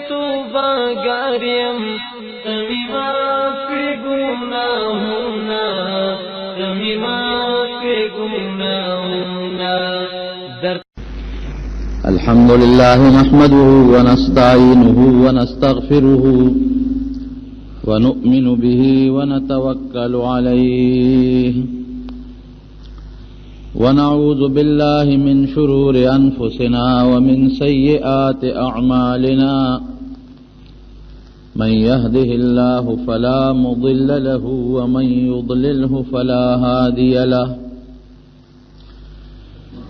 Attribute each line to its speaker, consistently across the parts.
Speaker 1: توباگاریم تمی معافی گناہونا تمی معافی گناہونا.
Speaker 2: الحمد لله نحمده ونستعينه ونستغفره ونؤمن به ونتوكل عليه ونعوذ بالله من شرور أنفسنا ومن سيئات أعمالنا من يهده الله فلا مضل له ومن يضلله فلا هادي له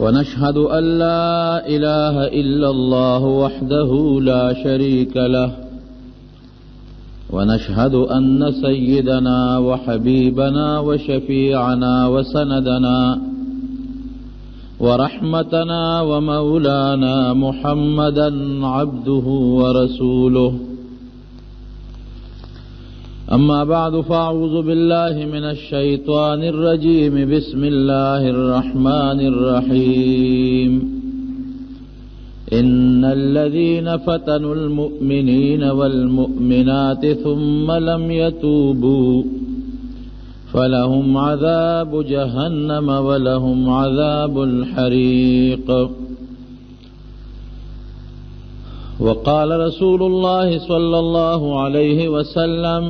Speaker 2: ونشهد أن لا إله إلا الله وحده لا شريك له ونشهد أن سيدنا وحبيبنا وشفيعنا وسندنا ورحمتنا ومولانا محمدا عبده ورسوله. أما بعد فأعوذ بالله من الشيطان الرجيم. بسم الله الرحمن الرحيم. إن الذين فتنوا المؤمنين والمؤمنات ثم لم يتوبوا فلهم عذاب جهنم ولهم عذاب الحريق. وقال رسول الله صلى الله عليه وسلم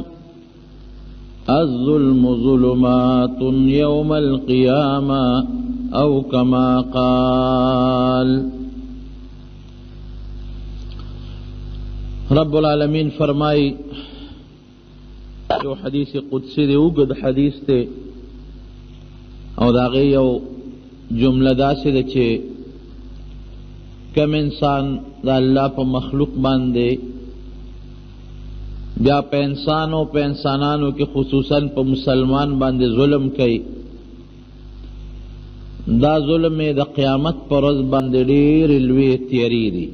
Speaker 2: الظلم ظلمات يوم القيامة أو كما قال. رب العالمین فرمائی جو حدیث قدسی دے اوگد حدیث تے او داغی یو جملہ دا سے دے چھے کم انسان دا اللہ پا مخلوق باندے بیا پا انسانوں پا انسانانوں کی خصوصاً پا مسلمان باندے ظلم کئی دا ظلم دا قیامت پر رز باندے دیر الوی تیری دی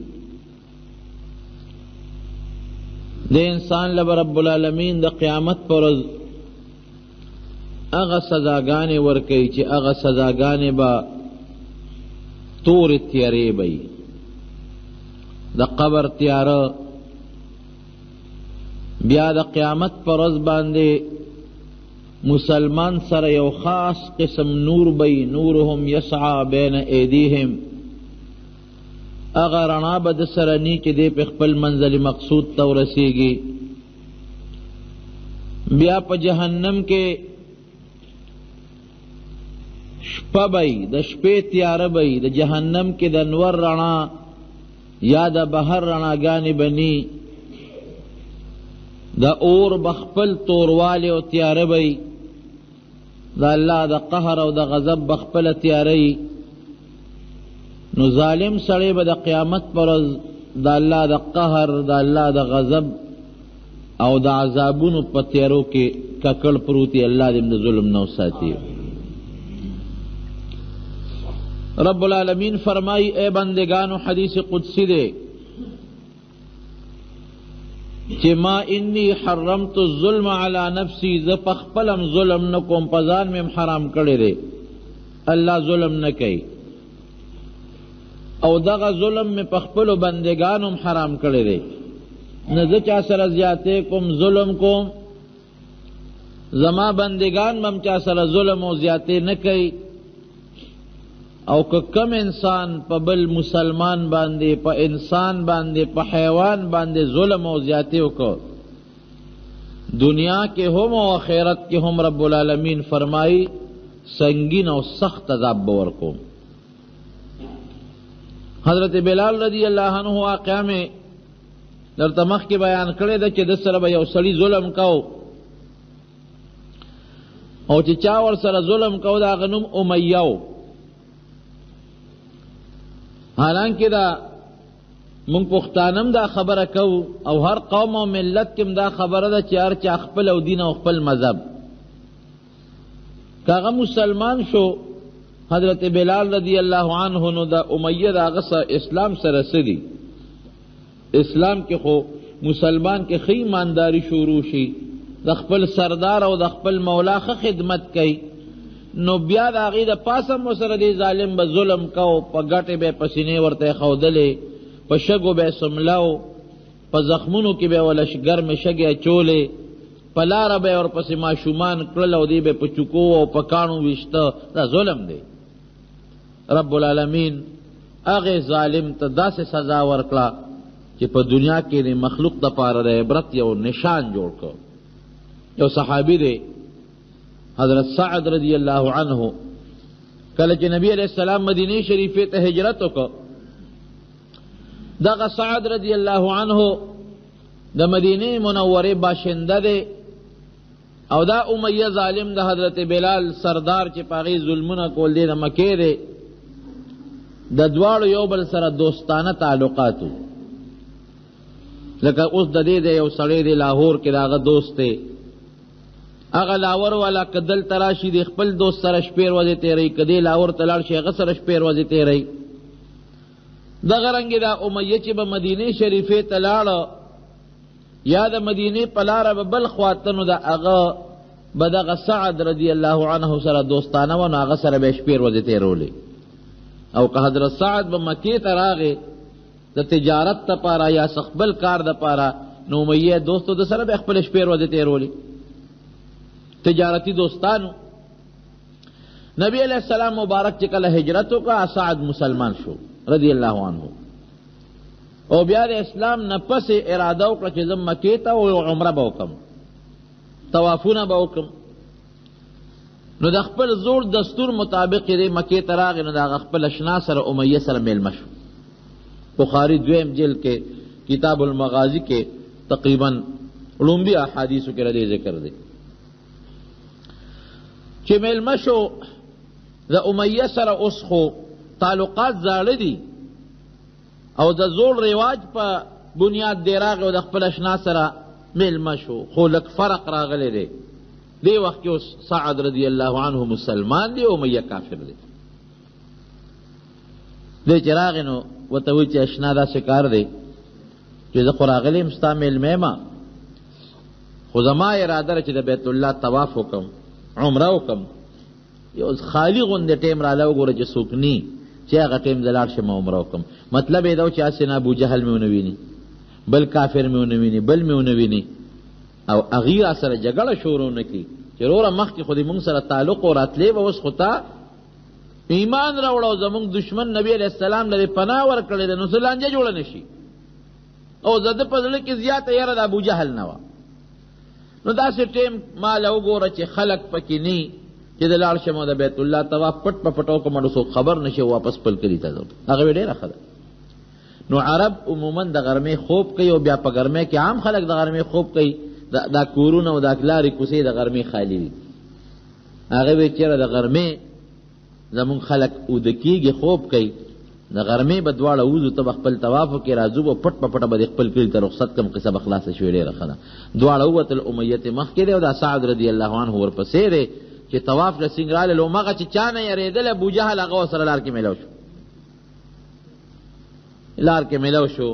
Speaker 2: دے انسان لب رب العالمین دا قیامت پر اغا سزاگانے ورکی چی اغا سزاگانے با تور تیارے بئی دا قبر تیار بیا دا قیامت پر از باندے مسلمان سر یو خاص قسم نور بئی نورهم یسعا بین ایدیہم اگر رنا بد سرنی چی دے پہ خپل منزل مقصود تو رسیگی. بیا پا جہنم کے شپا بئی دا شپے تیار بئی دا جہنم کے دا نور رنا یا دا بہر رنا گانی بنی دا اور بخپل توروالے و تیار بئی دا اللہ دا قہر و دا غضب بخپل تیاری. نو ظالم سڑے با دا قیامت پر دا اللہ دا قہر دا اللہ دا غضب او دا عذابون پتیارو کے ککڑ پروتی اللہ دم دا ظلم نو ساتی. رب العالمین فرمائی اے بندگانو حدیث قدسی دے چی ما انی حرمت الظلم علی نفسی زپخپلم ظلم نکوم پزان میں حرام کردے دے اللہ ظلم نکئی او دغا ظلم میں پخپلو بندگانم حرام کردے دے نزا چا سر زیادے کم ظلم کم زما بندگان بم چا سر ظلم و زیادے نکئی او کہ کم انسان پا بل مسلمان باندے پا انسان باندے پا حیوان باندے ظلم و زیادے کو دنیا کے ہم و آخرت کے ہم رب العالمین فرمائی سنگین و سخت عذاب بور کو. حضرت بلال رضی اللہ عنہ واقعہ میں در تمخ کے بیان کرے دا چی دس سر با یو سلی ظلم کاؤ او چی چاور سر ظلم کاؤ دا غنم امیاو. حالانکہ دا من پختانم دا خبر کو او ہر قوم و ملت کم دا خبر دا چی ہر چا خپل او دین او خپل مذہب کاغا مسلمان شو حضرت بلال رضی اللہ عنہ نو دا امیہ دا غصہ اسلام سر رسدی اسلام کے خو مسلمان کے خی مانداری شروع شی دا خپل سردار او دا خپل مولا خدمت کئی نو بیا دا غی دا پاسم وسر دی ظالم با ظلم کو پا گٹے بے پسینے ورتے خودلے پا شگو بے سملاو په زخمونو کې به ولش ګرمې شګې اچولې، په لاره به ورپسې ماشومان کړل او دی به په چوکو او په کاڼو ویشته. دا ظلم دی. رب العالمین هغې ظالم ته داسې سزا ورکړه چې په دنیا کې د مخلوق دپاره د عبرت یو نشان جوړ کړ. یو صحابي دی حضرت سعد رضی اللہ عنہ، کله چې نبی علیہ السلام مدینه شریفه ته هجرت وکړ، دغه سعد رضی اللہ عنہ د مدینه منوره باشنده دی او دا امیہ ظالم د حضرت بلال سردار چې پاغي ظلمونه کول دی د مکې دی، د دواړو یو بل سره دوستانه تعلقاتو. لکه اوس د دې د یو سړی دی لاهور کې داغه دوست دی، هغه لاور والا کدل تراشي د خپل دوست سره شپې ورځې تیری، کدی لاور تلاړ شي هغه سره شپې ورځې تیری. دغه رنګې دا امیه چې به مدینه شریفه ته لاړه یا د مدینې په لاره به بل خواته نو د هغه به دغه سعد رضی الله عنه سره دوستانه و نو هغه سره به شپې ورځې تیرولې. او که حضرت سعد به مکې ته راغې د تجارت دپاره یا خپل کار دپاره نو امیه دوستو د سره به خپل شپې ورځې تیرولې، تجارتی دوستانو. نبی علیہ السلام مبارک چې کله هجرت وکړه سعد مسلمان شو رضی اللہ عنہ، او بیا د اسلام نه پس اراده وکړه چې زه مکې ته او عمره به وکړم، طوافونه به وکړم. نو د خپل زوړ دستور مطابق یې مکې ته راغی، نو د هغه خپل اشنا سره امیه سره میلمه شو. بخاری دویم جلد کې کتاب المغازی کې تقریباً لومبي احادیثو کې ردی ذکر دی چې میلمه شو د امیه سره. اوس خو تعلقات زاړه دي او د زوړ رواج په بنیاد دی راغی او د خپل اشنا سره میلمه شو، خو لږ فرق راغلی دی. دی وخت کې اوس سعد رضی اللہ عنہ مسلمان دی او امیه کافر دی. دی چې راغی نو ورته وایي چې اشنا داسې کار دی چې زه خو راغلی یم ستا میلمه یم، خو زما اراده ده چې د بیت الله طواف وکړم، عمره وکړم. یو خالی غوندې ټیم راله وګوره چې څوک نی چې هغه ټیم د لاړ شم عمره وکړم. مطلب یې دا و چې هسې نه ابوجهل مې ونه ویني، بل کافر مې ونه ویني، بل مې ونه ویني او هغې را سره جګړه شروع نه کړي چې وروره مخکې خو دې مونږ سره تعلق و راتلې به، اوس خو تا ایمان راوړه او زمونږ دشمن نبی علیہ السلام لرې پناه ورکړې ده، نو څه لانجه جوړه نه شي. او زه ده په زړه کې زیاته یره د ابوجهل نه وه. نو داسې ټیم ماله وګوره چې خلق پکې نی چې د لاړ شم او د بیت الله طواف پټ په پټ وکړم نو څوک خبر نه شي، واپس خپل کلي ته ځم. هغه وی ډېره ښه ده. نو عرب عموما د غرمې خوب کوي او بیا په غرمې کې عام خلک د غرمې خوب کوي، دا کورونه او دا لارې کوڅې د غرمې خالی وي. هغه وی چېرې د غرمې زمونږ خلک اوده کېږي خوب کوي، د غرمې به دواړه وځو ته به خپل طواف وکړې راځو به پټ په پټه به د خپل کلي ته رخصت کړم، قصه به خلاصه شوې ډېره ښه ده. دواړه ووتل، امیت مخکې دی او دا سعد رضی الله عنه ورپسې دی چې طواف له سنګ راغلل. همغه چې چا نه یېرېدل ابوجهل هغه ورسره لار کې میلاو شو، لار کې میلاو شو.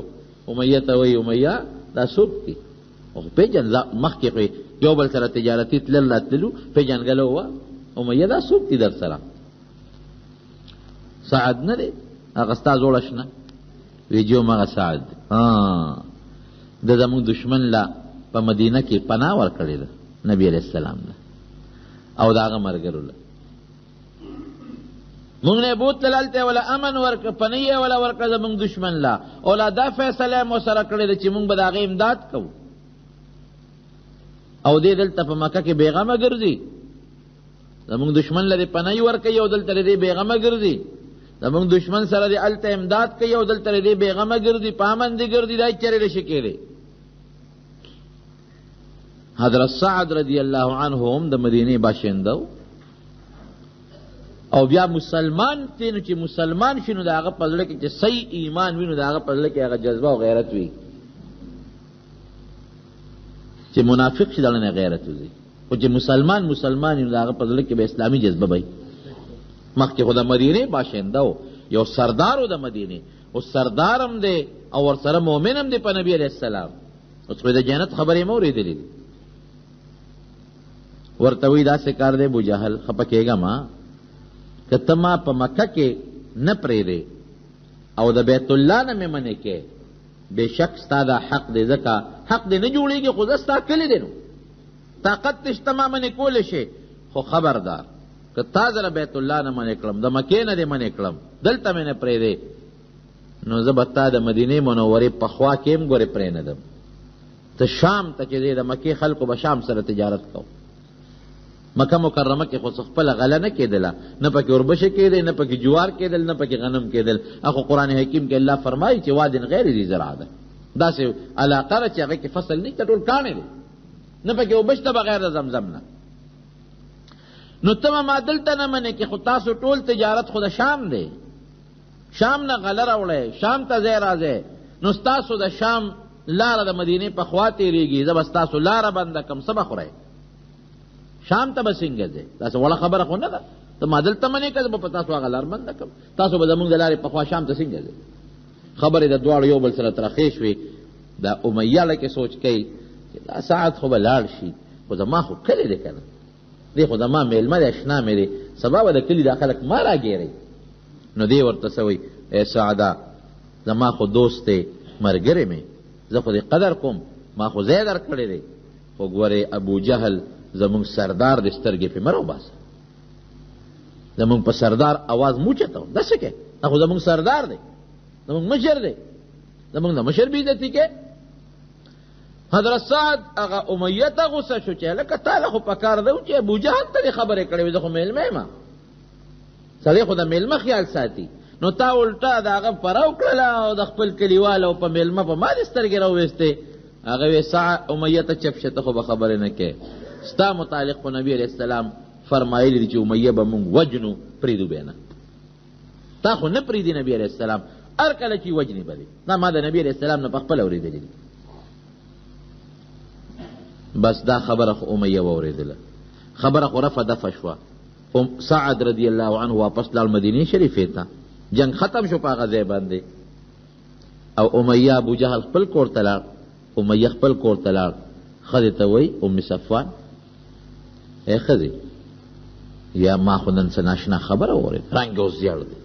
Speaker 2: امیه ته وایي امیه دا څوک دی؟ پیژن مخکې خو یو بل سره تجارتي تلل راتللو پیژنګلو وه، امیه دا څوک دی در سره؟ سعد نه دی هغه ستا زوړ اشنا؟ وی جو مغه سعد د زمونږ دشمن لا په مدینه کې پناه ورکړې ده نبی علیہ السلام له او د هغه ملګرو له. مونږ نه بوتلل هلته ولا امن ورکړه، پنه یې ولا ورکړه زمونږ دشمن لا، او لا دا فیصله مو سره کړې ده چې مونږ به د هغې امداد کوو. او دې دلته په مکه کې بېغمه ګرځي، زمونږ دشمن له دې پنه یې ورکوي او دلته له دې بېغمه ګرځي، زمونږ دشمن سره دې هلته امداد کوي او دلته له دې بېغمه ګرځي، په امن دې ګرځي. دا چېرې نشي کېدی. حضرت سعد رضی اللہ عنہ هم د مدینه باشنده او بیا مسلمان دی، نو چې مسلمان شي نو د هغه په زړه کې چې صحیح ایمان وي نو د هغه په زړه کې هغه جذبه او غیرت وي. چې منافق شي دغه نه غیرت وي، او چې مسلمان وي نو د هغه په زړه کې به اسلامي جذبه وي. مخکې خو د مدینه باشنده و، یو سردار و د مدینه، او سردار هم دی او ورسره مؤمن هم دی په نبی علیہ السلام. اوس خو د جنت خبرې مو اورېدلې دي. ورته وی داسې کار دی ابوجهل خفه کېږه ما که ته ما په مکه کې نه پرېږدې او د بیت الله نه مې منې کې بېشک ستا دا حق دی، ځکه حق دی نه جوړېږي، خو زه ستا کلی دی نو طاقت دې شته ما منې کولی شي، خو خبردار که تا زره بیت الله نه منې کړم، د مکې نه دې منې کړم، دلته مې نه پرېږدې، نو زه به تا د مدینې منورې په خوا کې هم ګورې پرېنهدم. ته شام ته چې دی د مکې خلکو به شام سره تجارت کو. مکه مکرمه کې خو خپله غله نه کېدله، نه پکې اوربشې کېدې، نه پکې جوار کېدل، نه پکې غنم کېدل. اخو قرآن حکیم کې الله فرمایي چې وادن غیر ذی زرع ده، داسې علاقه ده چې هغې کې فصل نشته، ټول کاڼې دی، نه پکې اوبه شته بغیر د زمزم نه. نو ته ما دلته نه منې کې، خو تاسو ټول تجارت خو د شام دی، شام نه غله راوړی، شام ته ځای راځئ، نو ستاسو د شام لاره د مدینې په خوا تېرېږي، زه به ستاسو لاره بنده کړم، څه به خورئ؟ شام ته به څنګه ځئ؟ داسې وړه خبره خو نه ده. ته ما دلته منې که زه به په تاسو هغه لار بنده کړم، تاسو به زمونږ د لارې په خوا شام ته څنګه ځئ؟ خبرې د دواړو یو بل سره ترخې شوې. دا امیه لکې سوچ کوي چې دا ساعت خو به لاړ شي، خو زما خو کلی دی که نه، دی خو زما میلمه دی، اشنا مې دی، سبا به د کلي دا خلک ما راګیری. نو دی ورته څه وایي، ای سعده زما خو دوست دی، ملګری مې، زه خو دې قدر کوم، ما خو ځای در کړی دی، خو ګورې ابو جهل زمونږ سردار د سترګې پې مه راوباسه، زمونږ په سردار اواز مو اوچته و، داسې کې دا خو زمونږ سردار دی، زمونږ مشر دی، زمونږ د مشر بې عزتي کې. حضرت سعد هغه امیه ته غصه شو چې هلکه تاله خو پکار ده چې ابو جهل ته دې خبرې کړې وې، زه خو میلمه یم، سړی خو د میلمه خیال ساتي، نو تا الټا د هغه پرو کړله او د خپل کلیوالو په میلمه په ما دې سترګې راوویستې. هغه وې امیه ته چپ شه، ته خو به خبرې نه کې، ستا متعلق خو نبی علیہ السلام فرمایلی دی چې امیه به مونږ وجنو، پرېږدو به نه، تا خو نه پرېږدي نبی علیہ السلام، هر کله چې وجنې به دي. دا ما د نبی علیہ السلام نه پخپله اورېدلي دي. بس دا خبره خو امیه واورېدله، خبره خو رفع دفع شوه. سعد رضی الله عنه واپس لاړ مدینې شریفې ته، جنگ ختم شو په هغه ځای باندې، او امیه ابو جهل خپل کور ته لاړ، امیه خپل کور ته لاړ. ښځې ته وایي ام صفوان، ای ښځې یا ما خو نن څه ناشنا خبره واورېد، رنګ اوس زیړ دی،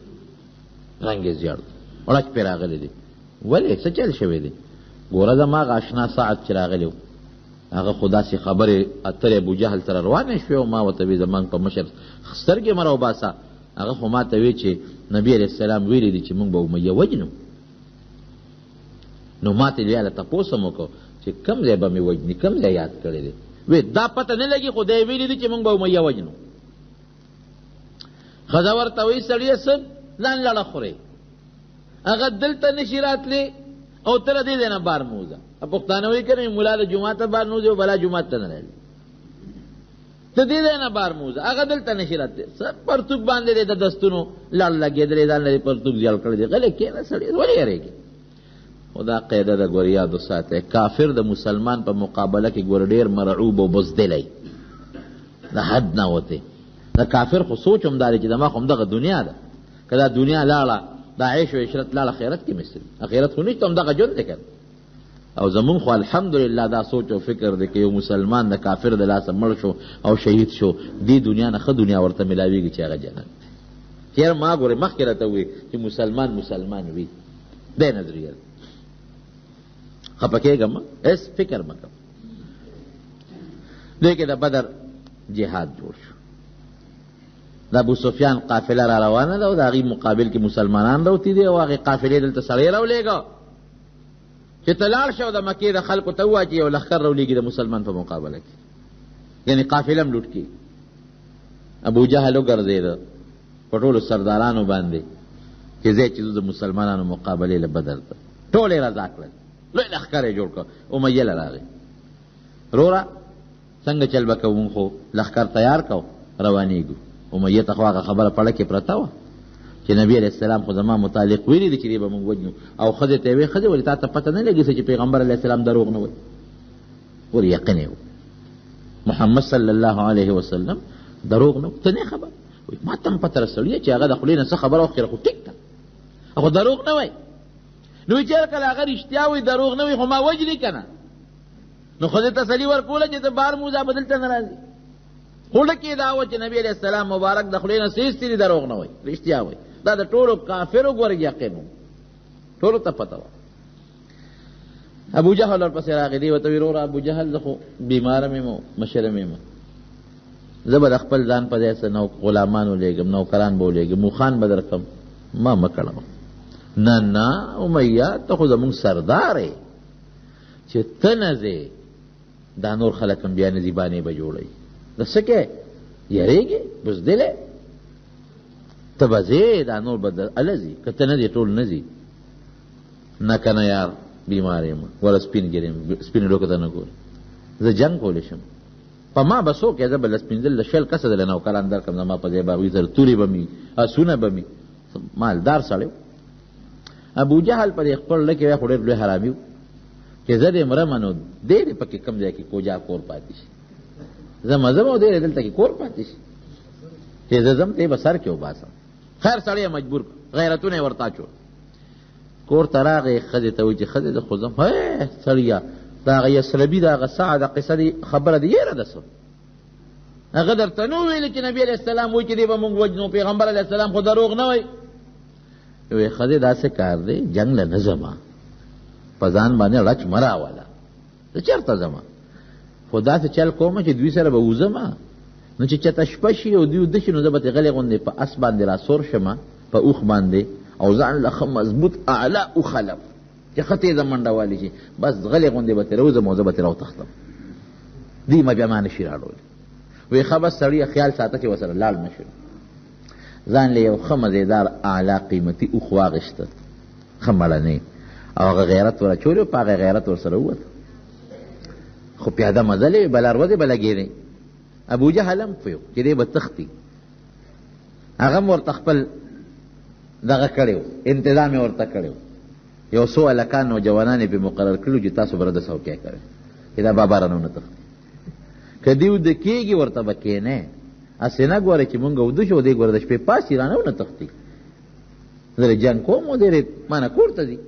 Speaker 2: رنګ یې زیړ دی، وړک پرې راغلی دی، ولې څه چل شوی دی؟ ګوره زما هغه اشنا ساعت چې راغلی و، هغه خو داسې خبرې اترې ابو جهل سره روانې شوې، او ما ورته وی زمونږ په مشر سترګې مه راوباسه. هغه خو ما ته وی چې نبی علیہ السلام ویلی دی چې مونږ به امیه وجنو. نو ما ته بیا له تپوس هم وکړو چې کوم ځای به مې وجني، کوم ځای یاد کړی دی؟ وی دا پته نه لګي، خو دی ویلی دی چې مونږ به امیه وجنو. ښځه ورته وایي سړیه څه ځان لړه خورې، هغه دلته نشي راتلی او ته له دې ځای نه بار مه وځه. پښتانه وایي که نه ملا د جومات ته بار نه وځي او بلا جومات ته نه راځي، ته دې ځای نه بار مه وځه، هغه دلته نشي راتلی. څه پرتوګ باندې دی د دستونو لړ لګېدلی، ځان له دې پرتوګ زیړ کړی دی، غلی کښېنه سړی، ولې یېرېږي؟ خو دا قاعده ده ګورې یاد وساتئ، کافر د مسلمان په مقابله کې ګوره ډېر مرعوب او بزدلی، د حد نه وتی. د کافر خو سوچ هم دا دی چې زما خو همدغه دنیا ده، که دا دنیا لاړه، دا عیش و عشرت لاړه، آخرت کې مثل آخرت خو نشته، همدغه ژوند دی که. او زمون خو الحمدلله دا سوچ او فکر دی که یو مسلمان د کافر د لاسه مړ شو او شهید شو، دې دنیا نه ښه دنیا ورته ملاویږي چې هغه جنت. چېر ما ګورې مخکې راته ووایي چې مسلمان وي، دی نظریه ده. خفه کېږم هېڅ فکر مه کوه. دوی کې د بدر جهاد جوړ شو، د ابو سفیان قافله را روانه ده او د هغې مقابل کې مسلمانان راوتي دي، او هغې قافلې دلته سړی راولېږه چې ته لاړ شه او د مکې د خلکو ته ووایه چې یو لښکر راولېږي د مسلمان په مقابله کې، یعنې قافله هم لوټ کړي. ابو جهل وګرځېده په ټولو سردارانو باندې چې ځای چې د مسلمانانو مقابلې له بدر ته، ټول یې رضا کړل، لوی لښکر یې جوړ کړ. امیه له راغی، وروره څنګه چل به کوو، مونږ خو لښکر تیار کو روانېږو. امیه ته خو هغه خبره پړه کې پرته وه چې نبی علیہ السلام خو زما متعلق ویلي دي چې دې به مونږ وجنو، او ښځې ته یې ویې ښځې ولې تا ته پته نه لګي چې پیغمبر علیه السلام دروغ نه وایي؟ ولې یقین یې و محمد صلی الله علیه وسلم دروغ نه ته نه خبر وایي، ما ته هم پته رسوي چې هغه د خولې نه څه خبره وکړه، خو ټیک ده خو دروغ نه وایي. نو چې کله هغه رښتیا وایي دروغ نه وایي، خو ما وجني که نه، نو ښځې تسلي ورکوله چې ته بار موزه به دلته نه راځي. خوله کې دا وه چې نبی علیہ السلام مبارک د خولې نه څه ایستلي دروغ نه وایي، رښتیا وایي. دا د ټولو کافرو ګورې یقین و، ټولو ته پته وه. ابو جهل ورپسې راغی، دی ورته ویل وروره ابو جهل زه خو بیماره مې یم مشره مې یم، زه به د خپل ځان په ځای څه غلامان ولېږم، نوکران به ولېږم، موخان به درکړم، ما مه کړه. نه نه امیه ته خو زمونږ سردار یې چې ته نه ځې دا نور خلک هم بیا نظیبانې به جوړوي. د څه کې یېرېږې بزدلې ته به ځې دا نور به هله ځي، که ته نه ځې ټول نه ځي. نه که نه یار بیمار یم وله سپین ګیرې یم، سپینې ډوکو ته نه ګورې، زه جنګ کولی شم، په ما به څوک یې، زه به لس پنځه لس شل کسه دله نوکران درکړم، زما په ځای به هغوی سره تورې به مي اسونه به مي، مالدار سړی. ابو جهل په دې خپل زړه کې وایي خو ډېر لوی حرامي و چې زه دې مرمه نو دی دې پکې کم ځای کې کوجا کور پاتې شي، زه مزم او دی دې دلته کې کور پاتې شي چې زه ځم ته به سر کې وباسم. خیر سړی یې مجبور غیرتونه یې ورته اچول. کور ته راغی، ښځې ته وایي چې ښځې زه خو ځم. هی سړیه د هغه یسربي د هغه سعد قصه دې خبره دې یېره ده څه، هغه درته نه وویلې چې نبي علیه السلام وایي چې دې به مونږ وجنو، پیغمبر علیه السلام خو دروغ نه وایي. وی ښځې داسې کار دی جنګ له نه ځمه، په ځان باندې رچ مه راوله، زه چېرته ځمه، خو داسې چل کومه چې دوی سره به وځمه، نو چې چته شپه شي او دوی وده شي نو زه به ترې غلې غوندې په اس باندې راسور شمه، په اوښ باندې، او ځان له ښه مضبوط اعلی اوښلم چې ښه تېزه منډه والی شي، بس غلې غوندې به ترې وځم او زه به ترې راوتښتم، دوی ما بیا ما نه شي راړولی. وی ښه بس سړیه خیال ساته چې ورسره لاړ نه شو. ځان له یو ښه مزېدار اعلی قیمتي اوښ واغېسته، ښه مړنی، او هغه غیرت ور اچولی و، په هغه غیرت ورسره ووت. خو پیاده مزلې وې، بله ورځې به لګېدې. ابو جهل هم پوه چې دی به تښتي، هغه هم ورته خپل دغه کړی و، انتظام یې ورته کړی و. یو څو هلکان نوجوانان یې پرې مقرر کړي چې تاسو به رده څوکۍ کوئ چې دا بابا رانه ونه تښتي، که دې وده کېږي ورته به کښېنئ، هسې نه ګورئ چې مونږ وده شو دی ګوره د شپې پاسي رانه ونه تښتي، زه جنګ کوم او دی مانه کور ته ځي.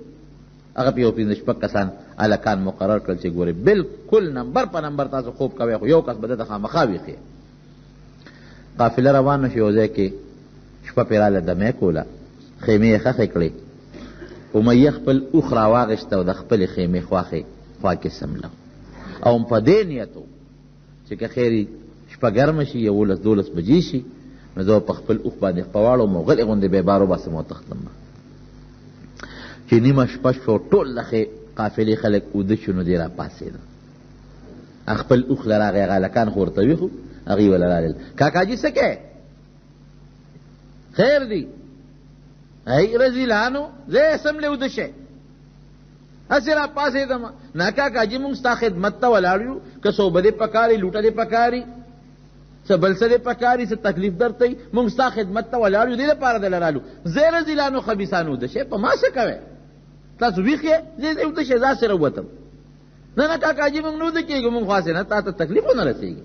Speaker 2: هغه پې یو پنځه شپږ کسان هلکان مقرر کړل چې ګورئ بلکل نمبر په نمبر تاسو خوب کوئ، خو یو کس به دته خامخا ویښي. قافله روانه شو، یو ځای کې شپه پرې راله دمې کوله، خیمې یې ښخې کړې. امیه خپل اوښ راواغېسته او د خپلې خیمې خوا کې سمله، او په دې نیت و چې که خیري شپه ګرمه شي 11-12 بجې شي نو زه په خپل اوښ باندې خپه واړوم او غلې غوندې به یې بار وباسم او تښتم. چې نیمه شپه شو، ټول لخې قافلې خلک اوده شو، نو دی را پاڅېده، خپل اوښ له راغی، هغه هلکان خو ورته ویښ وو، هغوی وله رالل. کاکاجي څه کوې؟ خیر دی؟ ای رزیلانو زه یې سم له اوده شئ، هسې را پاڅېدم. نه کاکاجي مونږ ستا خدمت ته ولاړ یو، که صوبه دې پکاري، لوټه دې پکاري، څه بل څه دې پکاري، څه تکلیف درته وي، مونږ ستا خدمت ته ولاړ یو، دې دپاره دله رالو. زه یې رزیلانو خبیثانو اوده شئ، په ما څه کوئ؟ تاسو ویښ یې، زه یې اوده شئ، ځان سره ووتم. نه نه کاکاجي مونږ نه اوده کېږو، مونږ خو هسې نه تا ته تکلیف ونه رسېږي،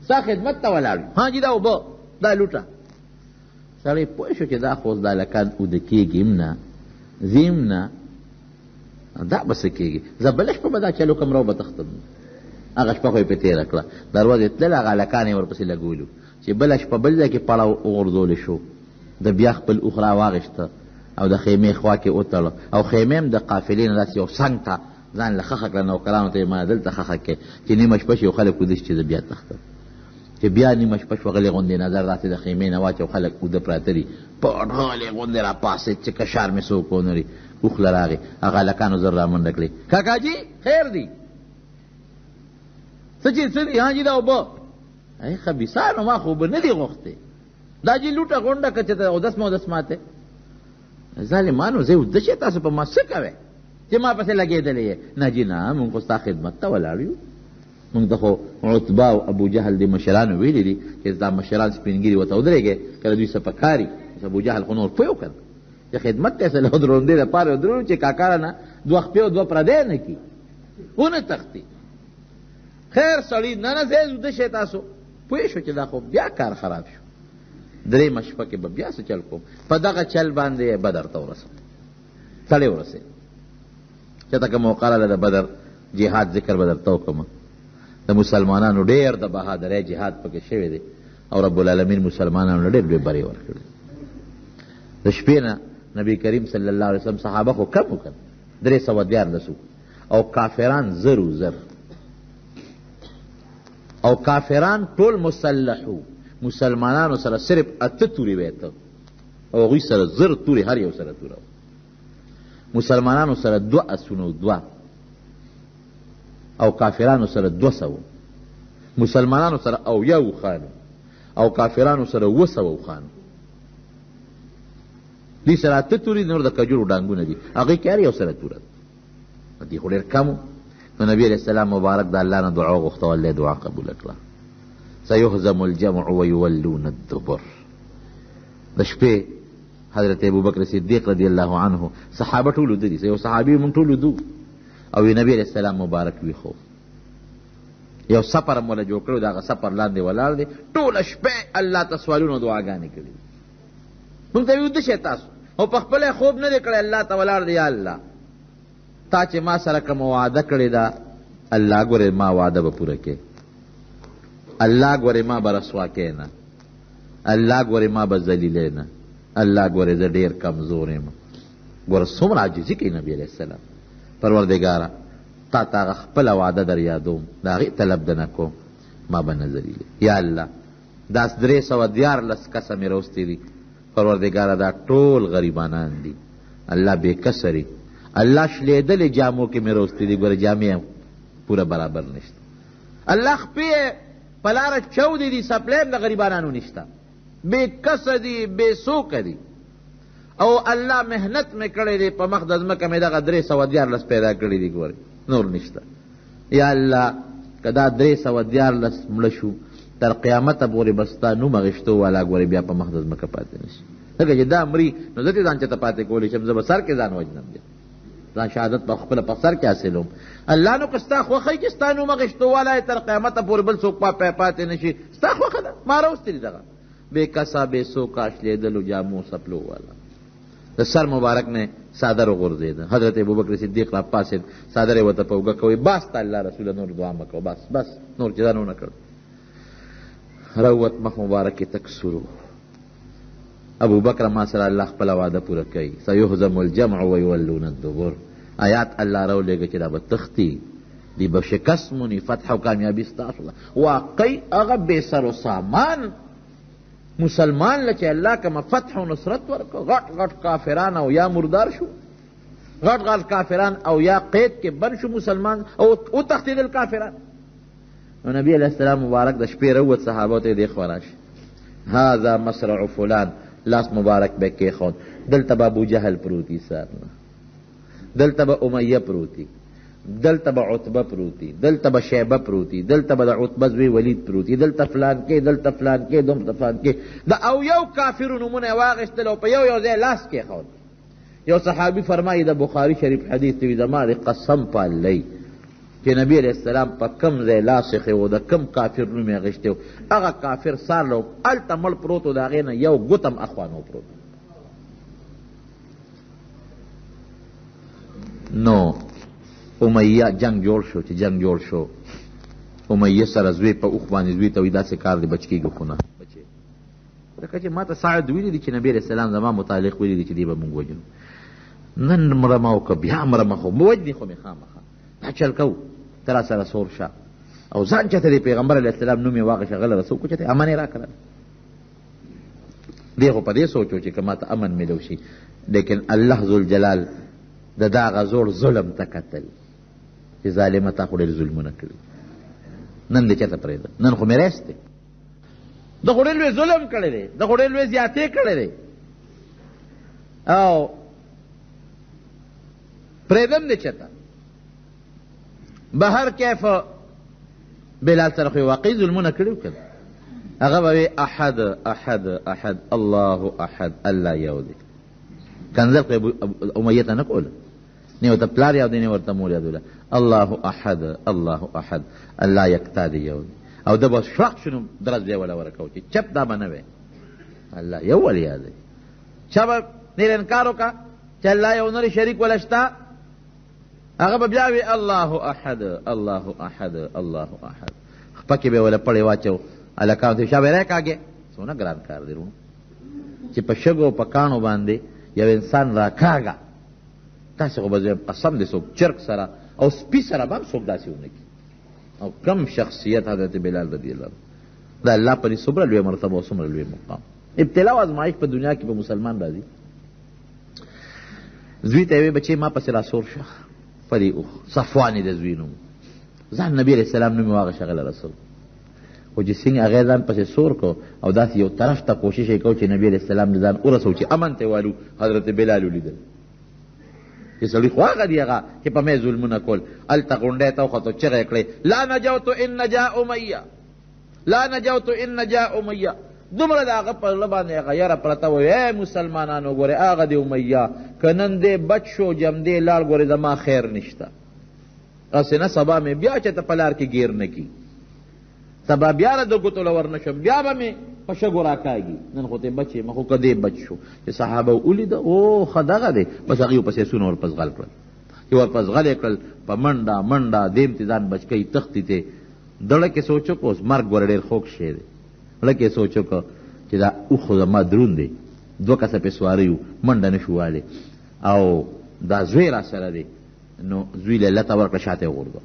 Speaker 2: ستا خدمت ته ولاړ یو. ها جي دا اوبه دا لوټه. سړی پوه شو چې دا خو اوس دا هلکان اوده کېږي هم نه ځي هم نه، دا به څه کېږي، زه بله شپه به دا چلو کوم را به تښتم. هغه شپه خو یې پرې تېره کړه، دروازې تلل، هغه هلکان یې ورپسې لګولو چې بله شپه بل ځای کې پړه وغورځولی شو. د بیا خپل اوښ را واغېسته او د خیمې خوا کې وتړه، او خیمې هم د قافلې نه داسې یو څنګ ته ځان له ښخه کړه، نوکرانو ته یې ما دلته ښخه کړې چې نیمه شپه شي یو خلک وده شي چې زه بیا تښتم. چې بیا نیمه شپه شوه، غلې غوندې نظر داسې د خیمې نه واچو، خلک اوده پراته دي، پټ غلې غوندې را پاسېد چې کشار مې څوک ونه لري. اوښ له راغې، هغه هلکانو زر را منډه کړې. کاکاجي خیر دی؟ څه چې څه دي؟ ها جي دا اوبه. ای خبیثانو ما خو اوبه نه دي غوښتې، دا جي لوټه غونډه که چې ته اودس مودس ماته. ظالمانو زه اوده شئ، تاسو په ما څه کوئ چې ما پسې لګېدلی یې؟ نه جي نه، مونږ خو ستا خدمت ته ولاړ یو، مونږ ته خو عتبه او ابو جهل دې مشرانو ویلي دي چې دا مشران سپینګیري ورته ودرېږئ، کله دوی څه پکاري. ابو جهل خو نور پوه وکړ چې خدمت ته سره ودروندې دپاره ودرولو چې کاکا رانه 2 خپې او 2 پردی نه کي، ونه تښتي. خیر سړي نه نه ځای اوده شئ، تاسو پوه شو چې دا خو بیا کار خراب شو. درېیمه شپه کې به بیا څه چل کوم، په دغه چل باندې بدر ته ورسوم. سړی ورسېد چې ته که موقع راله د بدر جهاد ذکر به درته وکړم. د مسلمانانو ډېر د بهادرۍ جهاد پکې شوی دی، او رب العالمین مسلمانانو ډېر ډېر بری ورکړي. د شپې نه نبی کریم صلی الله علیه وسلم صحابه خو کم وکړ، 314 او کافران زرو زر، او کافران ټول مسلحو، مسلمانانو سره صرف 8 توري ویته او هغوی سره زر توري، هر یو سره توره. مسلمانانو سره 2 اسونو 2 او کافرانو سره 200، مسلمانانو سره 80 خانو او کافرانو سره 200 خانو. دی سره 8 توري، نور د کجورو ډانګونه دي، هغوی کې هر یو سره توره دي، خو ډېر کم. نو نبی علیہ السلام مبارک د الله نه دعا غوښته، الله دعا قبول کړه. سيهزم الجمع ويولون الدبر. د شپې حضرت ابوبکر صدیق رضی الله عنه صحابه ټول ودري، یو صحابي مونږ ټول ودو او نبی علیہ السلام مبارک وی خو یو سفر مولا جوړ کړو، دغه سفر لاندې ولاړ دی، ټول شپه الله ته سوالونه دعاګانې کړي. مونږ ته ویل شي تاسو او په خپل خوب نه کړی، الله ته ولاړ دی، یا الله تا چې ما سره کوم وعده کړې ده، الله ګوره ما وعده به پوره کې، الله ګوره ما به رسوا کې نه، الله ګوره ما به ذلیلې نه، الله ګوره زه ډېر کمزور یم. ګوره څومره عاجزي کوي نبی علیہ السلام. پروردګاره تا ته هغه خپله وعده در یادوم، د هغې طلب ده نه کوم، ما به نه ذلیلې. یا الله دا 314 کسه مې روستې دي، پروردګاره دا ټول غریبانان دي، الله بې کسري، الله شلیدلې جامو کې مې روستې دي، ګوره جامې پوره برابر نشته، الله خپې په لاره چودې دي، سپلیم د غریبانانو نشته، بې کسه دي، بې سوکه دي، او الله محنت مې کړی دی، په مخ د ځمکه مې دغه 314 پیدا کړي دي، ګورې نور نشته. یا الله که دا 314 مړه شو، تر قیامته پورې به ستا نوم اخېستو والا ګورې بیا په مخ د ځمکه پاتې نشي. ځکه چې دا مري نو زه دې ځان چېته پاتې کولی شم، زه به سر کې ځان وجنم، ځان شهادت په خپله په سر کې حاصلوم. الله نو که ستا خوښه وي چې ستا نوم اخېستو والا تر قیامته پورې بل څوک پاتې نشي، ستا خوښه ده، ما راوستې دي دغه بے کسا بے سوکا شلیدلو جامو سپلو والا. د سر مبارک نے صادر غورځېده، حضرت ابوبکر صدیق را پاسېد، صادر یې ورته په اوږه کوي، بس ته الله رسوله نور دعا مه کوه، بس بس نور چې ځان ونه کړ. راووت مخ مبارک یې تک سرو. ابوبکر ما سره الله خپله وعده پوره کوي، سیهزم الجمع ویولون الدبر. آیات الله راولېږه چې دا به تښتي، دی به شکست مونی، فتح او کامیابي ستاسو ده. واقعي هغه بې سر و سامان مسلمان لچه اللہ کما فتح و نصرت ورکو، غٹ غٹ کافران او یا مردار شو، غٹ غٹ کافران او یا قید کے بن شو مسلمان او تختید الکافران. نبی علیہ السلام مبارک دا شپی روت صحابہ تے دیکھ وراش، هذا مسرع فلان، لاس مبارک بے کے خون، دل تبا ابو جہل پروتی سارنا، دل تبا امیہ پروتی، دل تبا عتبہ پروتی، دل تبا شیبہ پروتی، دل تبا دا عتبہ زوی ولید پروتی، دل تفلان کے، دل تفلان کے، دم تفلان کے، دا او یو کافر نمون واغشتلو پا یو یو زی لاس کے خود. یو صحابی فرمائی دا بخاری شریف حدیث تیوی دا ماری قسم پا لی کہ نبی علیہ السلام پا کم زی لاس خیو دا کم کافر نمی اغشتیو، اگا کافر سار لو التا مل پروتو دا غینا یو گتم اخوانو پروتو. نو امیہ جنگ جوړ شو، چې جنگ جوړ شو امیہ سره زوی په اوښ باندې زوی ته وایي داسې کار دی بچ کېږو خو نه بچې، ځکه چې ما ته سعد ویلي دي چې نبي علیه السلام زما متعلق ویلي دي چې دی به مونږ وجنو، نن مرمه وکړه بیا مرمه خو وجني خو مې خامخا دا چل کوو ته را سره سور شه او ځان چېته دی پیغمبر علیه السلام نوم یې واغشه غله رسو کو چېته امن یې را کړل. دی خو په دې سوچو چې که ما ته امن میلو شي، لیکن الله ذوالجلال د دا غزور ظلم ته کتل چې ظالمه تا خو ډېر ظلمونه کړي، نن دې چېته پرېږده، نن خو مې ریس دی، د خو ډېر لوی ظلم کړی دی، د خو ډېر لوی زیاتې کړی دی، او پرېږدم دې چېته. بهر کیف بلال سره خو یې واقعي ظلمونه کړي وو که هغه به وی احد احد احد الله احد، الله یو دی. کنزل خو امیه ته نه کوله، نه ورته پلار یاد دی نه ورته مور یادوله، الله احد الله احد، الله یکتا دی یو دی. او ده به شوق شنو درز دی ولا ورکو چې چپ دا به نه وی، الله یو ول یاد دی. چا به نیر انکار وکړه چې الله یو نری شریک ولا شته، هغه به بیا وی الله احد الله احد الله احد، خپکې به ولا پړې واچو هلکانو ته شا به راکاږې. څونه ګران کار دی رونو چې په شګو په کاڼو باندې یو انسان راکاږه، تاسې خو به قسم دې څوک چرک سره او سپي سره به هم څوک داسې ونه کړي. او کم شخصیت حضرت بلال رضی الله عنه د الله په څومره لوی مرتبه او څومره لوی مقام. ابتلا او ازمایش په دنیا کې به مسلمان راځي. زوی ته وی بچی ما پسې راسور شه په دې صفوان د زوی نوم ځان نبی علیہ السلام نوم واغه شغله رسول خو چې څنګه هغه ځان پسې سور کو او داسې یو طرف ته کوشش یې کو چې نبی علیہ السلام ځان ورسول چې امن ته والو حضرت بلال ولیدل چې سړي خو هغه دی هغه چې په مې ظلمونه کول الته غونډې ته وخته چغې کړې لا نجوت ان نجا امیہ لا نجوت ان نجا امیہ. دومره د هغه په زړه باندې هغه یاره پرته وی ای مسلمانانو ګورې هغه د امیہ که نن دی بچ شو جم دی لاړ ګورې زما خیر نشته. هسې نه سبا مې بیا چې ته په لار کې ګیر نه کي سبا بیا له د ګوتو له ور نه شم بیا به مې په شګو راکاږي. نن خو ته بچ یم خو که دی بچ شو چې صحابه ولیده او ښه دغه دی بس هغې ورپسې سونه ورپس غل کړل چې ورپس غلی کړل په منډه منډه دیم ته ځان بچ کوي تختې ته دړه کې سوچ وکړو اوس مرګ ګوره ډېر خوږ شی دی. زړه کې سوچ وکړه چې دا اوښ خو زما دروند دی 2 کسه پې سواره یو منډه نه شو والی او دا زوی را سره دی نو زوی له لته ورکړه شاته یې وغورځوه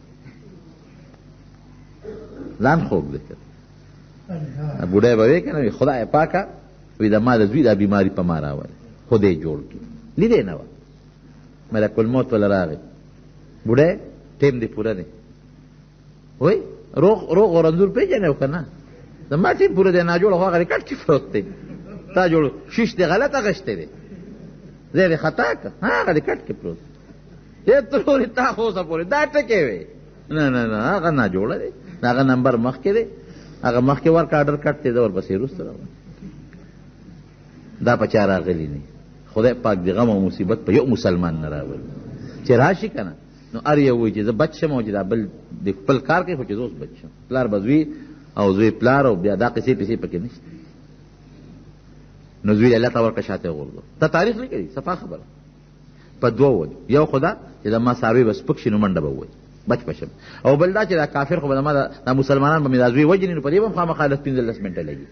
Speaker 2: ځان خوږ دی بوډۍ به وی که نه وي خدای پاکه وی د ما د زوی دا بیماري په ما راولې خدای جوړ کړي لیدې نه وه ملک الموت وله راغی بوډۍ ټیم دې پوره دی وی روغ او رنځور پېژنې او که نه زما ټیم پوره دی ناجوړه خو هغه دې کټ کې پروت دی تا جوړ شیش دې غلط اغشتی دی ځای دې خطا که هغه دې کټ کې پروت دی ترورې تا خو اوسه پورې دا ټکې وی نه نه نه هغه ناجوړه دی هغه نمبر مخکې دی هغه مخکې ورکه آډر کټ دی دا ورپسې وروسته راوړه دا په چا راغلي نه خدای پاک د غم او مصیبت په یو مسلمان نه راولي چې راشي که نه نو هر یو وایي چې زه بچ شم او چې دا بل د خپل کار کوي خو چې زه اوس بچ شم پلار به زوی او زوی پلار او بیا دا قصې پسې پکې نشته نو زوی الله ته ورکړه شاته یې وغورځوه ته تاریخ نه کوي صفا خبره په 2 وجو یو خو دا چې د ما څاروي به سپک شي نو منډه به ووایي بچ پشم او بل دا چې دا کافر خو به زما دا مسلمانان به مې دا زوی وجني نو په دې به هم خامخا 15 منټه لګي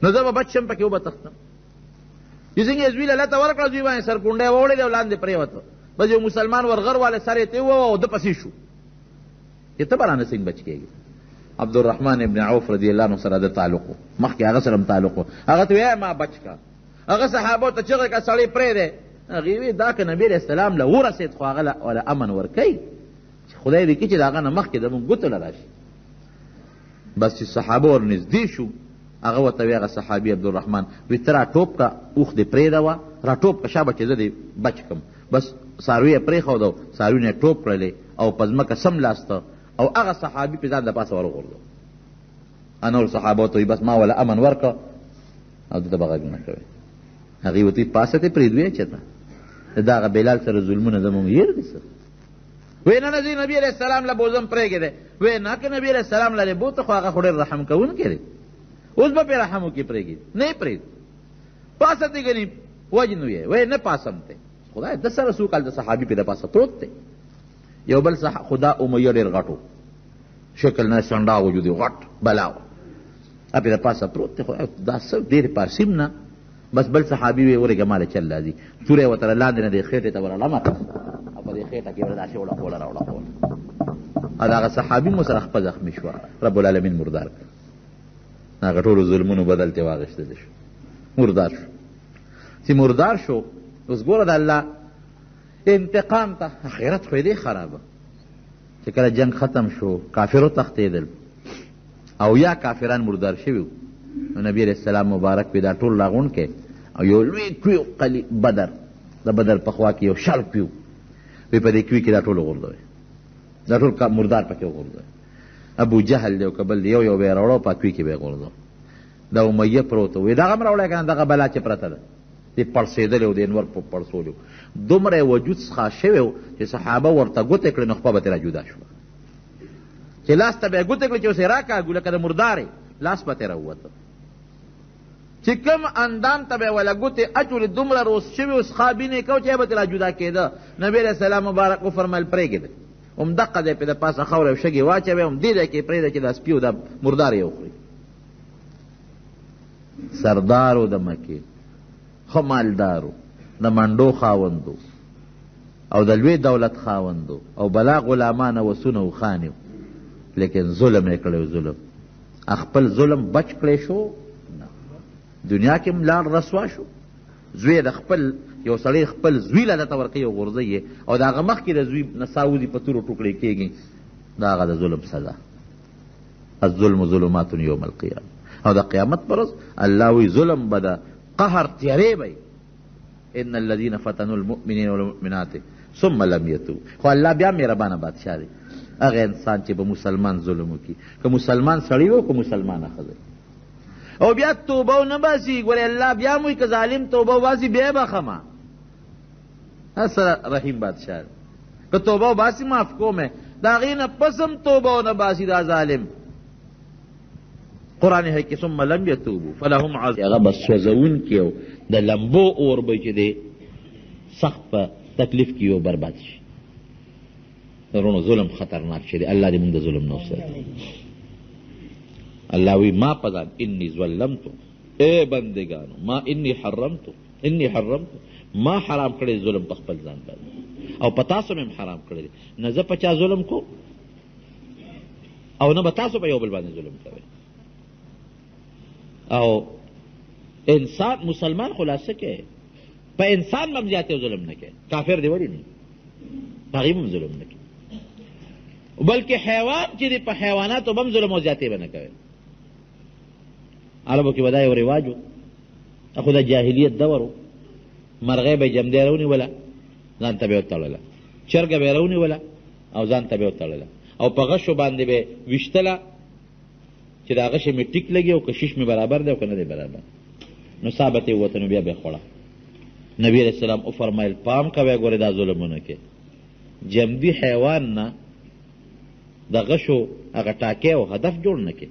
Speaker 2: نو زه به بچ شم پکې وبه تښتم چې څنګه زوی له لته ورکړه زوی باندې سر کونډی ووړېد او لاندې پرېوته بس یو مسلمان ورغر والی سر یې ته ووه او ده پسې شو چې ته به رانه څنګه بچ کېږي. عبدالرحمن ابن عوف رضی الله عنه سره د تعلق و مخکې هغه سره هم تعلق و هغه ته وی ما بچ کا هغه صحابو ته چغې که سړی پرېږدی هغې وی دا که نبي علیه السلام له ورسېد خو هغه له امن ورکوي چې خدای دې کړي چې د هغه نه مخکې زمونږ ګوتو له راشي. بس چې صحابه ور نږدې شو هغه ورته وی هغه صحابي عبدالرحمن وی ته راټوپ که اوښ دې پرېږدوه راټوپ که شابه چې زه دې بچ کړم بس څاروي یې پرېښودو څاروي یې ټوپ کړلې او په ځمکه سم لاسته او هغه صحابي پې ځان د پاسه ورغورځو نور صحابو ته وي بس ما وله امن ورکړه او دته به غږ نه کوې هغې ورته پاسه ته پرېږدوې چېرته د هغه بلال سره ظلمونه زمونږ هېر دي څه وی نه نه زه نبي علیه السلام له بوزم پرېږدی وی نه که نبي علیه السلام لرې بوته خو هغه خو ډېر رحم کوونکی دی اوس به پې رحم وکړي پرېږدي نه یې پرېږدي پاسه دې ګنې وجنو یې وی نه پاسم دی خدای د سره څو کال د صحابي پې د پاسه پروت دی یو بل خدا امیه ډېر غټ و شکل نه سنډا وجود یې غټ بلا و پې د پاسه پروت دی خو دا څه ډېرې پارسیم نه بس بل صحابي وی ورېږه ما له چل راځي توره یې ورته لاندې نه دې خېټې ته ورلمه کړه او په دې خېټه کې ورته داسې وړقوله راوړقوله او د هغه صحابي مو سره خپه زخمي شوه رب العالمین مردار کړه هغه ټولو ظلمونو بدل ترې واخېستلی شو مردار شو چې مردار شو اوس ګوره د الله انتقام ته آخرت خو یې دی خرابه چې کله جنگ ختم شو کافرو تښتېدل او یا کافران مردار شوي نو نبی علیہ السلام مبارک پې دا ټول راغونډ کې او یو لوی کوی قلی بدر د بدر په خوا کې یو شل کوي وی په دې کوي کې دا ټول وغورځوئ دا ټول مردار پکې وغورځوئ ابو جهل دی او که بل دی یو به یې راوړو په کوي کې به یې غورځو دا امیه پروت وی دغه هم راوړی که نه دغه بلا چې پرته ده دې پړسېدلی و د انور په پړسولي دومره وجود څخه شوی و چې صحابه ورته ګوتې کړې نو خپه به ترې را جدا شوه چې لاس ته به یې ګوتې کړې چې اوس یې راکاږو لکه د مردارې لاس به ترې راووته چې کوم اندام ته به یې وله ګوتې اچولې دومره روس شوي و څښابینې کو چې به ترې را جدا کېده نبي علیه السلام مبارک وفرمیل پرېږدئ همدقه دی پې د پاسه خاوره او شګې واچوئ همدې ځای کې یې پرېږده چې دا سپي و دا مردار یې وخوري سردارو د مکې ښه مالدارو د منډو خاوندو او د لوی دولت خاوندو او بلا غلامان وسونه و خانیو، لیکن ظلم یې کړی ظلم. خپل ظلم بچ کړی شو، دنیا کې ملاړ رسوا شو. زوی د خپل یو سړی خپل زوی له دته ورکوي او غورځوي او د هغه مخکې د زوی نساوځي په تورو ټوکړې کېږي، دا هغه د ظلم سزا. الظلم ظلمات یوم القیامه. او د قیامت پر ورځ الله وی ظلم به د قهر تیارې به ان الذین فتنوا المؤمنین والمؤمنات ثم لم یتوبوا. خو الله بیا مهربانه بادشاه دی. هغه انسان چې به مسلمان ظلم وکړي، که مسلمان سړی و که مسلمانه ښځه، او بیا توبه و نه باسي، ګورې الله بیا موی که ظالم توبه و باسي بیا یې بخمه. سره رحیم بادشاه دی. که توبه و باسي معاف کومه، د هغې نه پس هم توبه و نه باسي دا ظالم. قرآن ہے کہ ثم لم یتوبوا فلهم عذاب. هغه به سوځونکي او د لمبو اور به چې دی سخت په تکلیف کې او برباد شي. ورونو ظلم خطرناک شي دی. الله دې موږ د ظلم نه وساتي. الله وی ما پدان انی ظلمتو، اے بندگانو ما انی حرمتو ما حرام کړی ظلم په خپل ځان باندې او په تاسو مې حرام کړی دی. نه زه په چا ظلم کوم او نه به تاسو په یو بل باندې ظلم کوئ. او انسان مسلمان خلاصه کې په انسان باندې زیاته ظلم نه کوي. کافر دی ولی نه هغې هم ظلم نه کوي، بلکې حیوان چې دی په حیواناتو به هم ظلم او زیاتې به نه کوي. عربو کې به دا یو رواج و، خو د جاهلیت دور و. مرغۍ به یې جمدی راونیوله ځان ته به یې وتړله، چرګه به یې راونیوله او ځان ته به یې وتړله او په غشو باندې به یې ویشتله چې د هغه شی مې ټیک لګي او که شیش مې برابر دی او که نه دی برابر، نو سا به ته یې ووته نو بیا به یې خوړه. نبی علیه السلام وفرمایل پام کوئ، ګورې دا ظلمونه کې جمدي حیوان نه د غشو هغه ټاکې او هدف جوړ نه کې،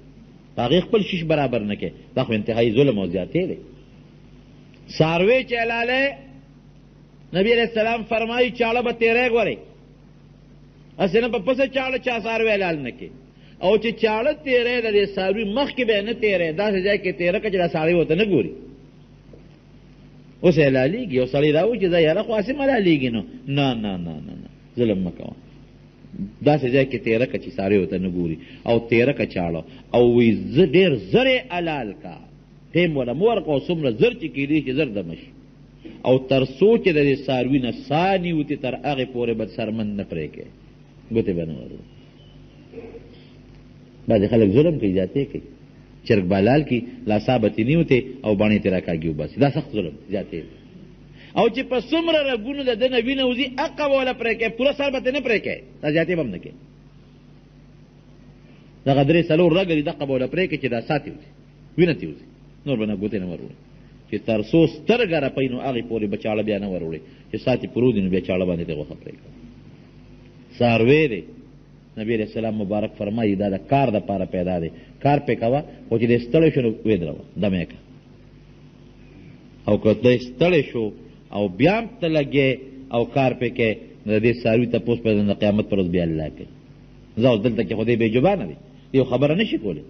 Speaker 2: هغې خپل شیش برابر نه کې، دا خو انتهایی ظلم او زیاتې دی. څاروی چې حلالی نبی علیه السلام فرمایي چاړه به تیری ګورئ، هسې نه په پسه چاړه چا څاروی حلال نه کې، او چې چاړه تیری د دې څاروي مخکې به یې نه تیری، داسې ځای کې تیره که چې دا سړی ورته نه ګوري. اوس یې حلالېږي، یو سړی را وایي چې دا یاره خو هسې م حلالېږي. نو نه نه نه نه نه ظلم مه کوه، داسې ځای کې تیره که چې سړی ورته نه ګوري او تیره که چاړه او وایي زه ډېر زر یې حلال کا، ټیم وله مه ورکوه، څومره زر چې کېدی شي زر دمه شي، او تر څو چې د دې څاروي نه ساه نیوتې تر هغې پورې به سرمند نه پرې کوې، ګوتې به نه ورو. بعضې خلک ظلم کوي، زیاتې کوي، چرګ بالال کی لاسا به ترې نیوتې او باڼې ترې راکاږي وباسي، دا سخت ظلم زیاتې. او چې په څومره رګونو د ده نه وینه وځي هغه به وله پرې کوې، پوره سر به ترې نه پرې کوې، دا زیاتې به هم نه کوې. دغه درې څلور رګه دي دغه به وله پرې کوې چې دا ساه ترې وځي، وینه ترې وځي، نور به نه ګوتې نه ور وړي، چې تر څو سترګه رپوي نو هغې پورې به چاړه بیا نه ور وړي، چې ساه ترې پرو دي نو بیا چاړه باندې ترې غوښه پرې کوي. څاروی دی نبی علیہ السلام مبارک فرمایي دا د کار دپاره پیدا دی، کار پې کوه، خو چې دی ستړی شو نو ودروه دمه یې که، او که دی ستړی شو او بیا هم ته لګې او کار پې کوې نو د دې څاروي تپوس په د قیامت پر ورځ بیا الله کوي. زه اوس دلته کې خو دی بې جبانه دی، یو خبره نه شي کولی،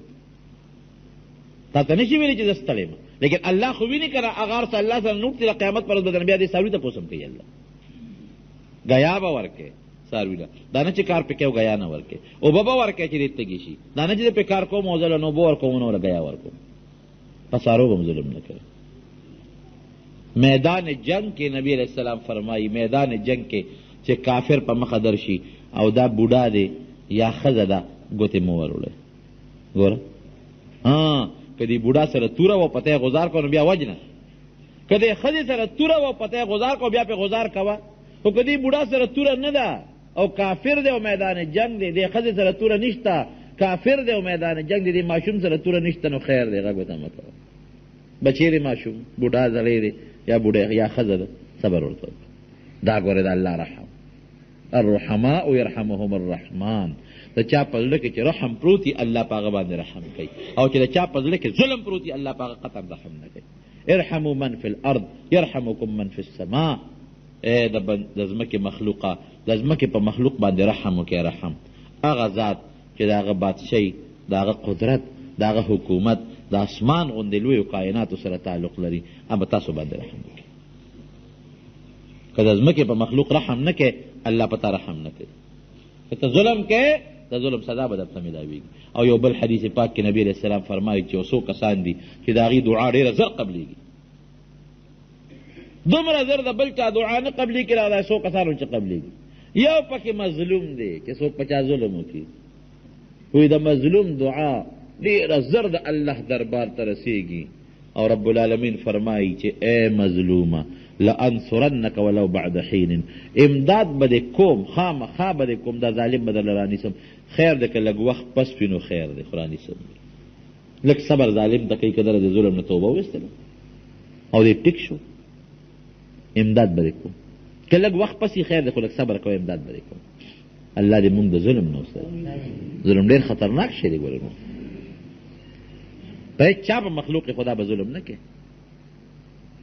Speaker 2: تا ته نه شي ویلی چې زه ستړی یم، لیکن الله خو ویني که نه هغه هر څه الله سره نوټ د قیامت پر ورځ به بیا دې څاروي تپوس هم کوي. الله ګیا به ورکوې څاروي له، دا نه چې کار پې کوې او ګیا نه ورکوې، اوبه به ورکوې چې دې تږي شي، دا نه چې زه پې کار کوم او زه له اوبه ورکوم نو له ګیا ورکوم. په څارو به هم ظلم نه کوي. میدان جنگ کې نبی علیہ السلام فرمایي میدان جنگ کې چې کافر په مخه درشي او دا بوډا دی یا ښځه ده ګوتې مه ور وړئ. ګوره که دې بوډا سره توره و پته یې غذار کړه نو بیا وجنه، که دې ښځې سره توره و پته یې غذار کړه بیا پې غذار کوه، خو که دې بوډا سره توره نه ده او کافر دی او میدان جنگ دی، دې ښځې سره توره نشته، کافر دی او میدان جنگ دی، دې ماشوم سره توره نشته، نو خیر دی غږ ورته مه کوه. بچی دی ماشوم، بوډا زړی دی یا بوډۍ یا ښځه ده، صبر ورته وکړه. دا ګورې د الله رحم، الرحماء یرحمهم الرحمن. د چا په زړه کې چې رحم پروتي الله په هغه باندې رحم کوي، او چې د چا په زړه کې ظلم پروتي الله په هغه قطعا رحم نه کوي. ارحموا من فی الارض یرحمکم من فی السماء. د ځمکې مخلوقه، د ځمکې په مخلوق باندې رحم وکړئ. رحم هغه ذات چې د هغه بادشاهي، د هغه قدرت، د هغه حکومت د اسمان غوندې لویو کائناتو سره تعلق لري، هغه به تاسو باندې رحم وکړي. که د ځمکې په مخلوق رحم نه کوې الله په تا رحم نه کوي. که ته ظلم کوې د ظلم سزا به درته میلاویږي. او یو بل حدیث پاک کې نبی علیه السلام فرمایي چې یو څو کسان دي چې د هغې دعا ډېره زر قبلېږي، دومره زر د بل چا دعا نه قبلېږي را دا څو کسانو چې قبلېږي. یو پکې مظلوم دی چې څوک په چا ظلم وکړي، وایي د مظلوم دعا ډېره زر د الله دربار ته رسېږي. او رب العالمین فرمایي چې اے مظلومه لانصرنک ولو بعد حین، امداد به دې کوم، خامخا به دې کوم، دا ظالم به درله رانیسم. خیر دی که لږ وخت پس وي نو خیر دی، خو رانیسم. لږ صبر ظالم ته کوي که دله د ظلم نه توبه وویستله او دې ټیک شو، امداد به دې کوم. که لږ وخت پس خیر دی، خو لږ صبر کوه، امداد به دې کوم. الله دې مونږ د ظلم نه وساتي. ظلم ډېر خطرناک شی دی. ګوره په هیڅ چا په مخلوق خدا به ظلم نه کوي.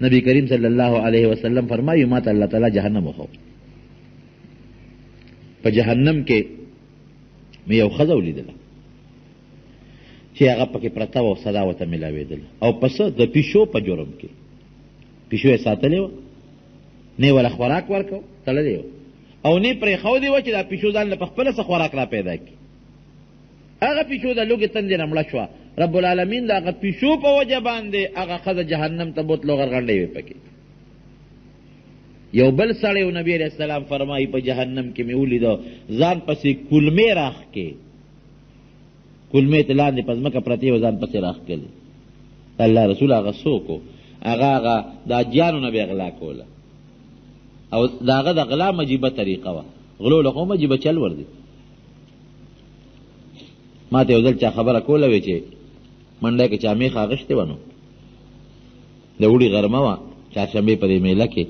Speaker 2: نبی کریم صلی الله علیه وسلم فرمایي ما ته الله تعالی جهنم وښو. په جهنم کې مې یو ښځه ولیدله چې هغه پکې پرته وه او سزا ورته میلاوېدله. او په څه؟ د پیشو په جرم کې. پیشو یې ساتلې وه، نه یې وله خوراک ورکو، تړلې وه، او نه یې پرېښودې وه چې دا پیشو ځان له پخپله څه خوراک را پیدا کړي. هغه پیشو د لوږې تندې نه مړه شوه. رب العالمین د هغه پیشو په وجه باندې هغه ښځه جهنم ته بوتلو، غرغنډې وې پکې. یو بل سړی و نبی علیه السلام فرمایي په جهنم کې مې ولیده ځان پسې کلمې راښکې، کلمې ته لاندې په ځمکه پرتې وه، ځان پسې راښکلې. الله رسول هغه څوک و؟ هغه د حاجیانو نه به یې غلا کوله، او د هغه د غلا مجیبه طریقه وه. غلو له خو مجیبه چل ور دي. ما ته یو ځل چا خبره کوله وی چې منډه کې چا میخه اغشتې وه، نو د اوړي غرمه وه، چهارشنبې په دې میله کې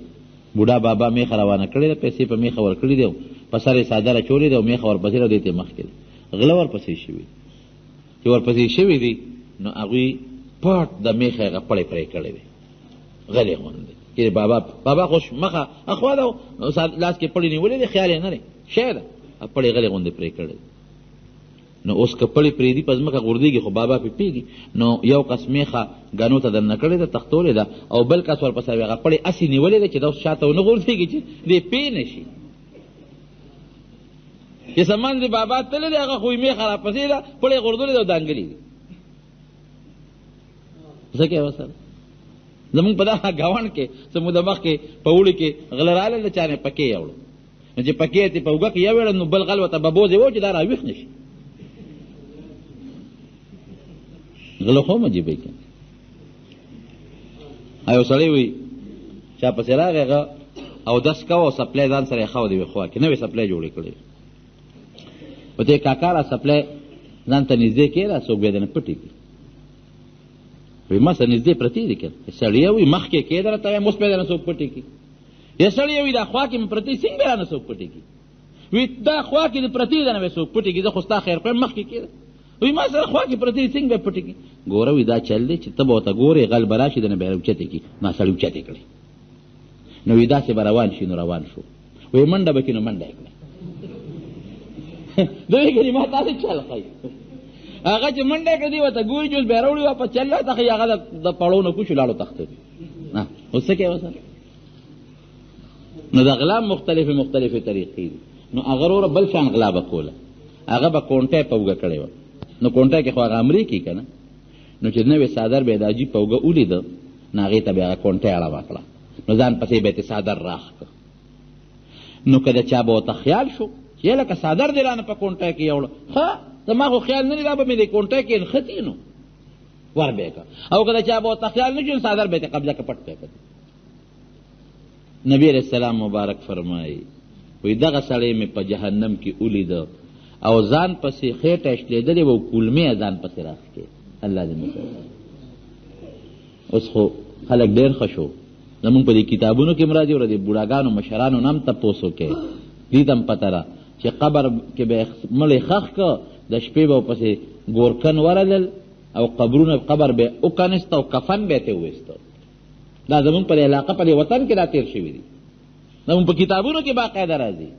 Speaker 2: بوډا بابا میخه روانه کړې ده، پیسې په میخه ورکړي دي، په سر یې څادر اچولې ده او میخه ورپسې ده، دې ته مخکې ده. غله ورپسې شوي چې ورپسې شوي دي، نو هغوی پټ د میخه هغه پړې پرې کړې وې، غلې غوندې. چې بابا خو مخه اخوا ده، لاس کې پړې نیولې دي، خیال یې نه دی شی ده، پړې غلې غوندې پرې کړې. نو اوس که پړې پرېږدي په ځمکه غورځېږي، خو بابا پې پېږي. نو یو کس میخه ګنو ته دننه کړې ده، تختولې ده، او بل کس ورپسې هغه پړې اسې نیولې ده چې دا اوس شاته ونه غورځېږي چې دې پې نه شي. چې سمن دې بابا تللی دی، هغه خو یې میخه راپسې ده، پړې غورځولې ده او دانګلې دي. څه کوې ورسره؟ زمونږ په دغه ګاونډ کې څه موده مخکې په اوړي کې غله راغلل، د چا نه پکې یوړو، نو چې پکې یې په اوږه کې یوړه، نو بل غل ورته ببوځې و چې دا راویښ نه شي. غلو خو مجیبه که ایو سړی وي چا پسې راغی هغه اودس کوه او سپلی ځان سره یې ښه د یوې خوا کې نوې سپلی جوړې کړې ورته یې کاکا را سپلی ځان ته نږدې کېږده څوک بیا دې نه پټې کړي. وایي ما سره نږدې پرتې دي که سړی وي مخکې کېږده راته وایم اوس بیا دې نه څوک پټې کړي. یا سړی وي دا خوا کې مې پرتې څنګه بیا رانه څوک پټې کړي. وایي دا خوا کې دې پرتې ده نه بیا څوک پټې کړي، زه خو ستا خیر خوایم مخکې کېږده. وی ما سره خوا کې پرتې څنګه به پټې کړي. ګوره وي دا چل دی چې ته به ورته ګورې غل به راشي دنه بیا اوچتې کړي. ما سړی اوچتې کړې، نو وي داسې به روان شي. نو روان شو، وایي منډه به کړي، نو منډه یې کړه. دوی ګرې ما تاسې چل ښایي هغه چې منډه یې کړه دی ورته ګوري چې اوس بیا راوړي واپس چل راته ښایي هغه د پړو نه کوشو لاړو تخته دي. اوس څه کوې ورسره؟ نو د غلا مختلفې طریقې دي. نو هغه وروره بل شان غلا به کوله، هغه به کونټۍ په اوږه کړې وه. نو کونټۍ کې خو هغه امریکي که نه، نو چې نوې څادر به یې د عجیب په اوږه ولیده، نو هغې ته بیا هغه کونټۍ اړوه کړه، نو ځان پسې به یې څادر راښ کړه. نو که د چا به ورته خیال شو چې لکه څادر دې رانه په کونټۍ کې یوړه، ښه زما خو خیال نه دی دا به مې د کونټۍ کې نښتي، نو ور به یې کړه. او که د چا به ورته خیال نه شو، څادر به یې قبضه کې پټ کړه. نبی علیه السلام مبارک فرمایي وایي دغه سړی مې په جهنم کې ولیده او ځان پسې خېټه شلېدلې وه او کولمې ځان پسې راښکې. الله دې موږ اوس خو خلک ډېر ښه شو، زمونږ په دې کتابونو کې هم راځي او د دې بوډاګانو مشرانو نه هم تپوس وکړې، دې ته هم پته ده چې قبر کې به یې مړی ښخ که، د شپې به پسې ګورکن ورلل او قبر به وکنسته او کفن به یې ته وویسته. دا زمونږ په دې علاقه په دې وطن کې دا تېر شوي دي، زمونږ په کتابونو کې باقاعده راځي.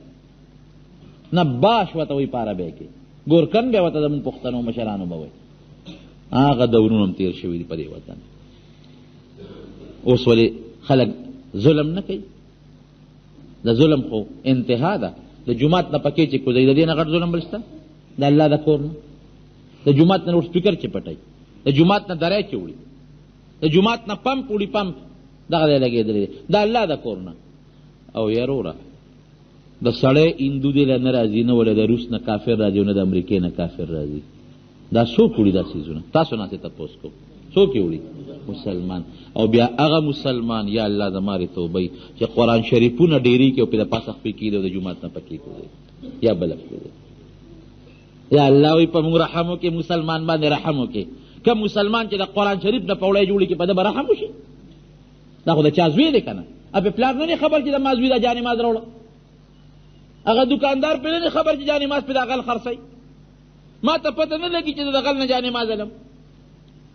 Speaker 2: نه باش ورته وایي په عربۍ کې، ګورکن بیا ورته زمونږ پښتنو مشرانو به وایي. هغه دورونه هم تېر شوي دي په دې وطن. اوس ولې خلک ظلم نه کوي؟ د ظلم خو انتها ده. د جومات نه پکې چې کوزوي د دې نه غټ ظلم بل شته؟ د الله د کور نه، د جومات نه لوډ سپیکر چې پټوي، د جومات نه درای چې وړي، د جومات نه پمپ وړي، پمپ دغه دی لګېدلی دی، د الله د کور نه. او یاروره د سړی هندو دی له نه راځي، نه ولا د روس نه کافر راځي، نه د امریکې نه کافر راځي. دا څوک وړي دا څیزونه؟ تاسو نه څه تپوس کوم څوک یې وړي؟ مسلمان. او بیا هغه مسلمان یا الله زمارې توبه چې قرآن شریفونه ډېري کې او پې د پاسه خپې کېدي او د جومات نه پکې کوي یا بله کوي. یا الله وایي په موږ رحم وکړې، مسلمان باندې رحم وکړې. کوم مسلمان چې د قرآن شریف نه پوړی جوړي کې په ده به رحم وشي؟ دا خو د چا زوی دی که نه؟ په پلار نه دی خبر چې د ما زوی دا جانماز راوړه؟ هغه دکاندار پې نه دی خبر چې جانماز پې د غل خرڅوي؟ ما ته پته نه لګي چې د غل نه جانماز علم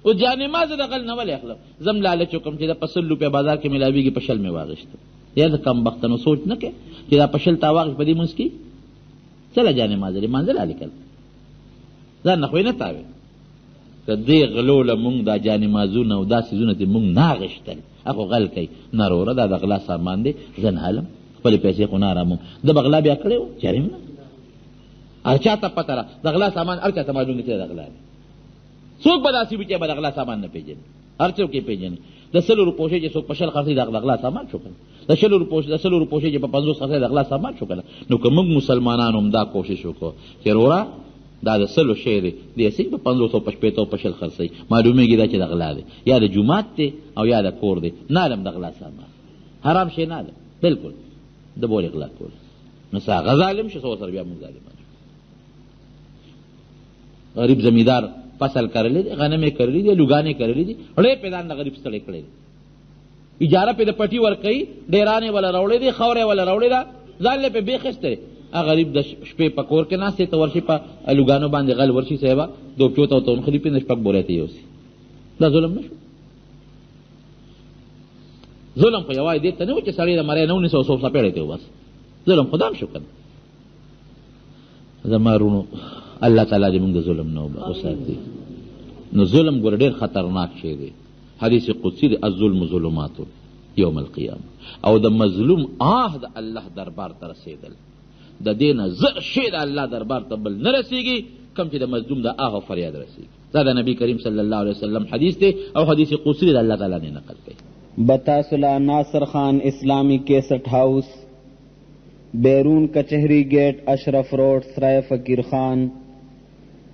Speaker 2: او جانماز د غل نه ولې اخلم؟ زم لالچ وکړم چې دا په 100 روپۍ بازار کې ملاویږي، په 100 مې واغېسته. یا د کم بختنو سوچ نه کوې چې دا په 100 تا واغېست په دې منځ کې څه له جانماز لمانځه لا لیکل ځان نه خو یې نه تاوې. که دې غلو له مونږ دا جانمازونه او دا څیزونه چې مونږ نه اخېستل، هغه غل کوي. نه وروره دا د غلا سامان دی، زه نه هلم، خپلې پیسې خو نه اراموم. د به غلا بیا کړی و جرم نه، هر چا ته پته ده د غلا سامان هر چا ته معلوم دی چې د غلا دی. څوک به داسې وي چې به د غلا سامان نه پېژني؟ هر څوک یې پېژني. د 100 روپو شی چې څوک په 100 خرڅوي د غلا سامان شو که نه؟ د 100 روپو شی چې په 50 خرڅوي د غلا سامان شو که نه؟ نو که موږ مسلمانانو هم دا کوشش وکړو چې وروره دا د 100 شی دی، د هسې په 500 په 50 او په 100 خرڅوي، معلومېږي دا چې د غلا دی، یا د جومات دی او یا د کور دی. نه علم د غلا سامان حرام شی نه ده بلکل، د بورې غلا کول. نو څه هغه ظالم شو، څه ورسره بیا موږ ظالمان شو. غریب زمیندار فصل کرلی دی، غنم یې کرلی دی، لوګانې کرلی دي، ړې پیدان د غریب ستړی کړی دی. اجاره پې د پټي ورکوي، ډیرانې وله راوړی دی، خاورې وله راوړې ده، ځان یې پې بېخیستی دی. هغه غریب د شپې په کور کې ناست دی، ته ورشي په لوګانو باندې غل ورشي صاحبه دوبچو ته ورته ونښلي، پنځه شپږ بورې ته یوسي. دا ظلم نه شو؟ ظلم خو یوازې دې ته نه و چې سړی د مرۍ نه ونیسه او څو څپېړی ته وباسه. ظلم خو دا هم شو که نه؟ زما وروڼو الله تعالی دې موږ د ظلم نه وساتي. نو ظلم ګوره ډېر خطرناک شی دی. حدیث قدسي دی الظلم ظلمات یوم القیامه. او د مظلوم آه د الله دربار ته رسېدل، د دې نه زر شی د الله دربار ته بل نه رسېږي کوم چې د مظلوم د آه او فریاد رسېږي. دا د نبی کریم صلی الله علیه وسلم حدیث دی او حدیث قدسي دی، د الله تعالی نه نقل کوي.
Speaker 3: بتاسلا ناصر خان اسلامی کیسٹ ہاؤس، بیرون کچہری گیٹ، اشرف روڈ، سرائے فقیر خان،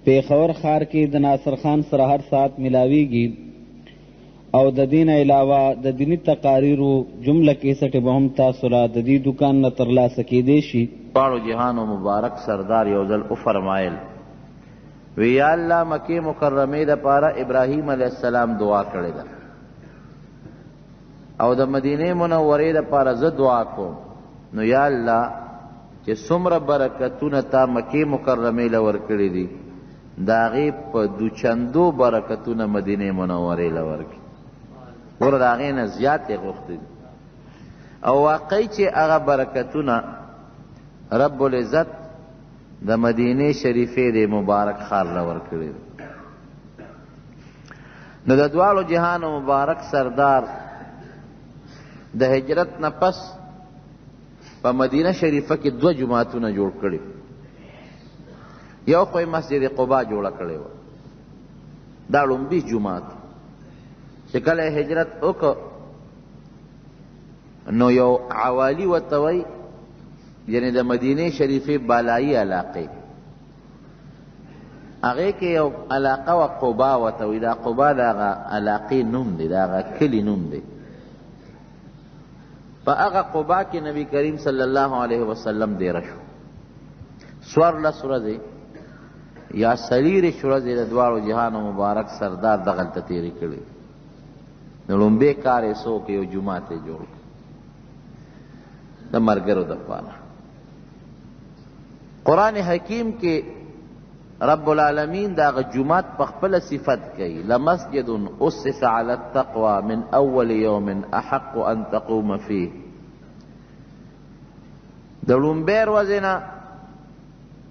Speaker 3: پیښور ښار کې د ناصر خان سره هر ساعت ملاویږي. او د دین علاوه د دینی تقاریرو جمله کیسټ به هم تاسو را د دې دکان نه ترلاسه کیدی شي.
Speaker 4: پاړو جهان و مبارک سردار یو ځل او فرمایل وی یا الله مکه مکرمه د پاره ابراهیم علیه السلام دعا کړې ده او د مدینه منورې د پاره زه دعا کوم. نو یا الله چې څومره برکتونه تا مکه مکرمه له ورکړي دي د هغې په دوچندو برکتونه مدینه منورې له ورکړي، ګوره د هغې نه زیات یې غوښتي دي. او واقعي چې هغه برکتونه رب العزت د مدینه شریفې د مبارک ښار له ورکړي دي. نو د دواړو جهانو مبارک سردار د هجرت نه پس په مدینه شریفه کې 2 جماعتونه جوړ کړي. یو خو مسجد قبا جوړه کړې وه، دا لومبي جماعت چې کله هجرت وکړ نو یو عوالی ورته وایي، یعنې د مدینې شریفې بالایي علاقې، هغې کې یو علاقه وه قبا ورته وایي. دا قبا د هغه علاقې نوم دی، د هغه کلي نوم دی. په هغه قبا کې نبی کریم صلی الله علیه وسلم دیره شو. 14 ورځې یا 40 ورځې د دواړو جهانو مبارک سردار دغلته تېرې کړې. نو لومبی کار یې څه وکړ، یو جومات یې جوړ کړ د ملګرو دپاره. قرآن حکیم کې رب العالمین د هغه جومات په خپله صفت کوي، لمسجد اسس علی التقوى من اول یوم احق ان تقوم فیه. د لومبی ورځې نه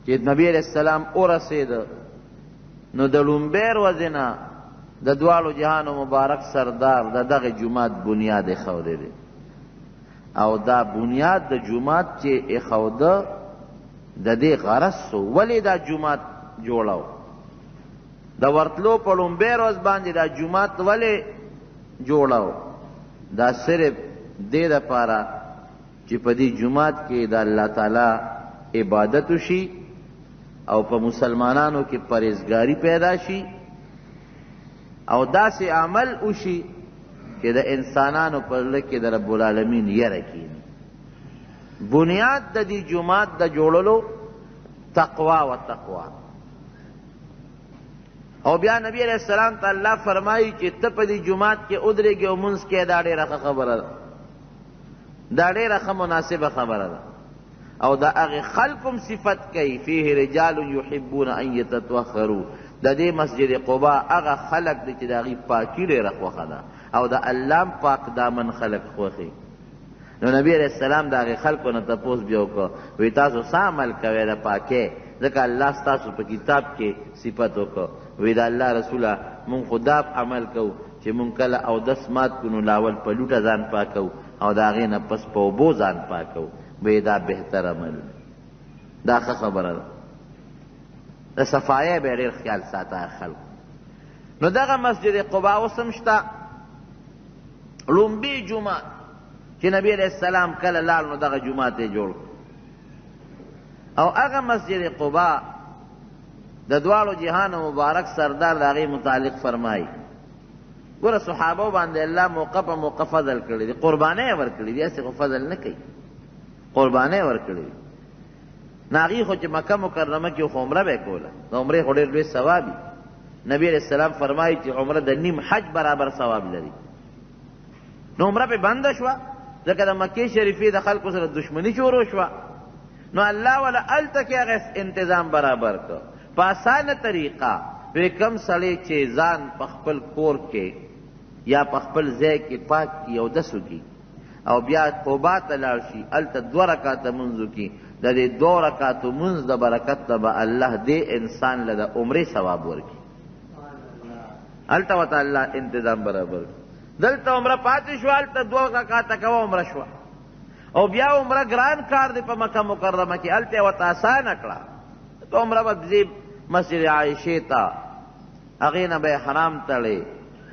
Speaker 4: چې نبی علیہ السلام ورسېده نو د لومبی ورځې نه د دواړو جهانو مبارک سردار د دغه جومات بنیاد یې ښودی دی. او دا بنیاد د جومات چې ایښوده د دې غرض سو ولې دا جومات جوړاو د ورتلو په لومبۍ ورځ باندې دا جومات ولې جوړاو دا صرف دې دپاره چې په دې جومات کې د الله تعالی عبادت وشي او په مسلمانانو کې پرهیزګاری پیدا شي او داسې عمل وشي چې د انسانانو پر زړه کې د رب العالمین یره کیني. بنیاد د دې جومات د جوړلو تقوا و تقوا. او بیا نبی علیہ السلام ته الله فرمایي چې ته په دې جومات کې ادرېږې او مونځ کې دا ډېره ښه خبره ده، دا ډېره ښه مناسبه خبره ده. او دا هغې خلقم صفت کوي فیه رجال یحبون ان یتطهروا. د دې مسجد قبا هغه خلق دی چې د هغې پاکي ډېره خوښه ده او د الله پاک دامن خلق خوښي. نو نبی علیہ السلام د هغې خلقو نه تپوس بیا وکړه، وایي تاسو څه عمل کوئ د پاکۍ؟ ځکه الله ستاسو په کتاب کې صفت وکړه. وایي د الله رسوله مونږ خو دا عمل کوو چې مونږ کله اودس مات کړو نو لاول په لوټه ځان پاکوو او د هغې نه پس په اوبو ځان پاکوو. وایي دا بهتر عمل دا ښه خبره ده. د صفایۍ به یې ډېر خیال ساته خلکو. نو دغه مسجد قبا اوس هم شته، لومبي جومات چې نبی علیہ السلام کله لاړ نو دغه جومات یې جوړ او هغه مسجد قبا د دواړو جهانو مبارک سردار د هغې متعلق فرمایي. ګوره صحابو باندې الله موقع په موقع فضل کړی دی، قربانۍ یې ورکړي دي، هسې خو فضل نه کوي، قربانۍ یې ورکړي دي. نو هغې خو چې مکه مکرمه کې خو عمره به یې کوله، د عمرې خو ډېر لوی ثواب وي. نبی علیہ السلام فرمایي چې عمره د نیم حج برابر ثواب لري. نو عمره پې بنده شوه ځکه د مکې شریفې د خلکو سره دشمني شروع شوه. نو الله وله هلته کې هغه انتظام برابر کړ په اسانه طریقه. وی کم سړی چې ځان په خپل کور کې یا په خپل ځای کې پاک کي او دس وکړي او بیا قبا ته لاړ شي هلته 2 رکعاته مونځ وکړي، د دې 2 رکعاتو مونځ د برکت نه به الله دې انسان له د عمرې ثواب ورکړي. هلته ورته الله انتظام برابر کړي. دلته عمره پاتې شوه، هلته 2 رکعاته کوه عمره شوه او بیا عمره ګران کار دی په مکه مکرمه کې، هلته یې ورته اسانه کړه. ته عمره به ځې مسجد عایشې ته، هغې نه به یې حرام تړې،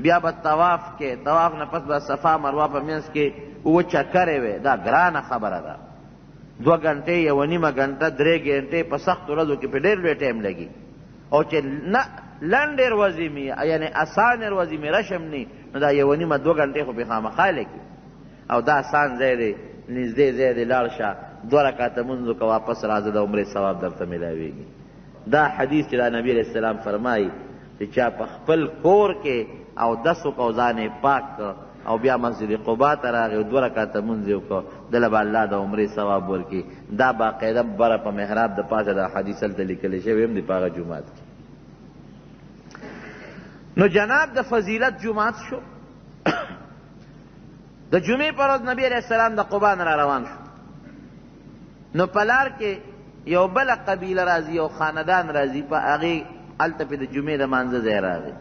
Speaker 4: بیا به طواف کې، طواف نه پس به صفا مروه په منځ کې 2 چکرې وې. دا ګرانه خبره ده. 2 غنټې 1.5 غنټه 3 غنټې په سختو ورځو کې په ډېر لوی ټایم لګي. او چې نه لنډې ورځې مې یعنې اسانې ورځې مې رشم نی نو دا 1.5 2 غنټې خو پې خامخا لګي. او دا آسان ځای دی، نږدې ځای دی، لاړ شه 2 رکعاته مونځ وکړه واپس راځه د عمرې ثواب درته میلاویږي. دا حدیث چې دا نبی علیہ السلام فرمایي چې چا په خپل کور کې او دس وکړه او ځان یې پاک کړه او بیا مسجد قبا ته راغی او 2 رکعاته مونځ یې وکړه دله به الله د عمرې ثواب ورکړي. دا باقاعده بره په محراب د پاسه دا حدیث هلته لیکلی شوی هم دی په هغه جومات کې. نو جناب د فضیلت جومات شو. د جمعې پر ورځ نبی علیہ السلام د قبا نه را روان شو. نو په لار کې یو بله قبیله راځي، یو خاندان راځي، په هغې هلته پې د جمعې د مانځه ځای راغی.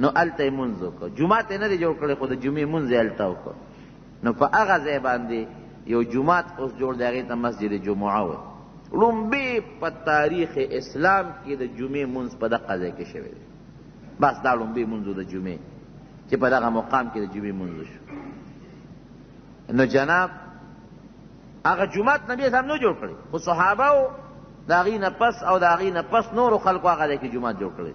Speaker 4: نو هلته یې مونځ وکړه. جومات یې نه دی جوړ کړی خو د جمعې مونځ یې هلته وکړه. نو په هغه ځای باندې یو جومات اوس جوړ دی، هغې ته مسجد جمعه وایي. لومبې په تاریخ اسلام کې د جمعې مونځ په دغه ځای کې شوی دی. بس دا لومبې مونځ د جمعې چې په دغه مقام کې د جمعې مونځ شو. نو جناب هغه جومات نبی اسلام نه جوړ کړی خو صحابهو د هغې نه پس او د هغې نه پس نورو خلکو هغه ځای کې جومات جوړ کړی.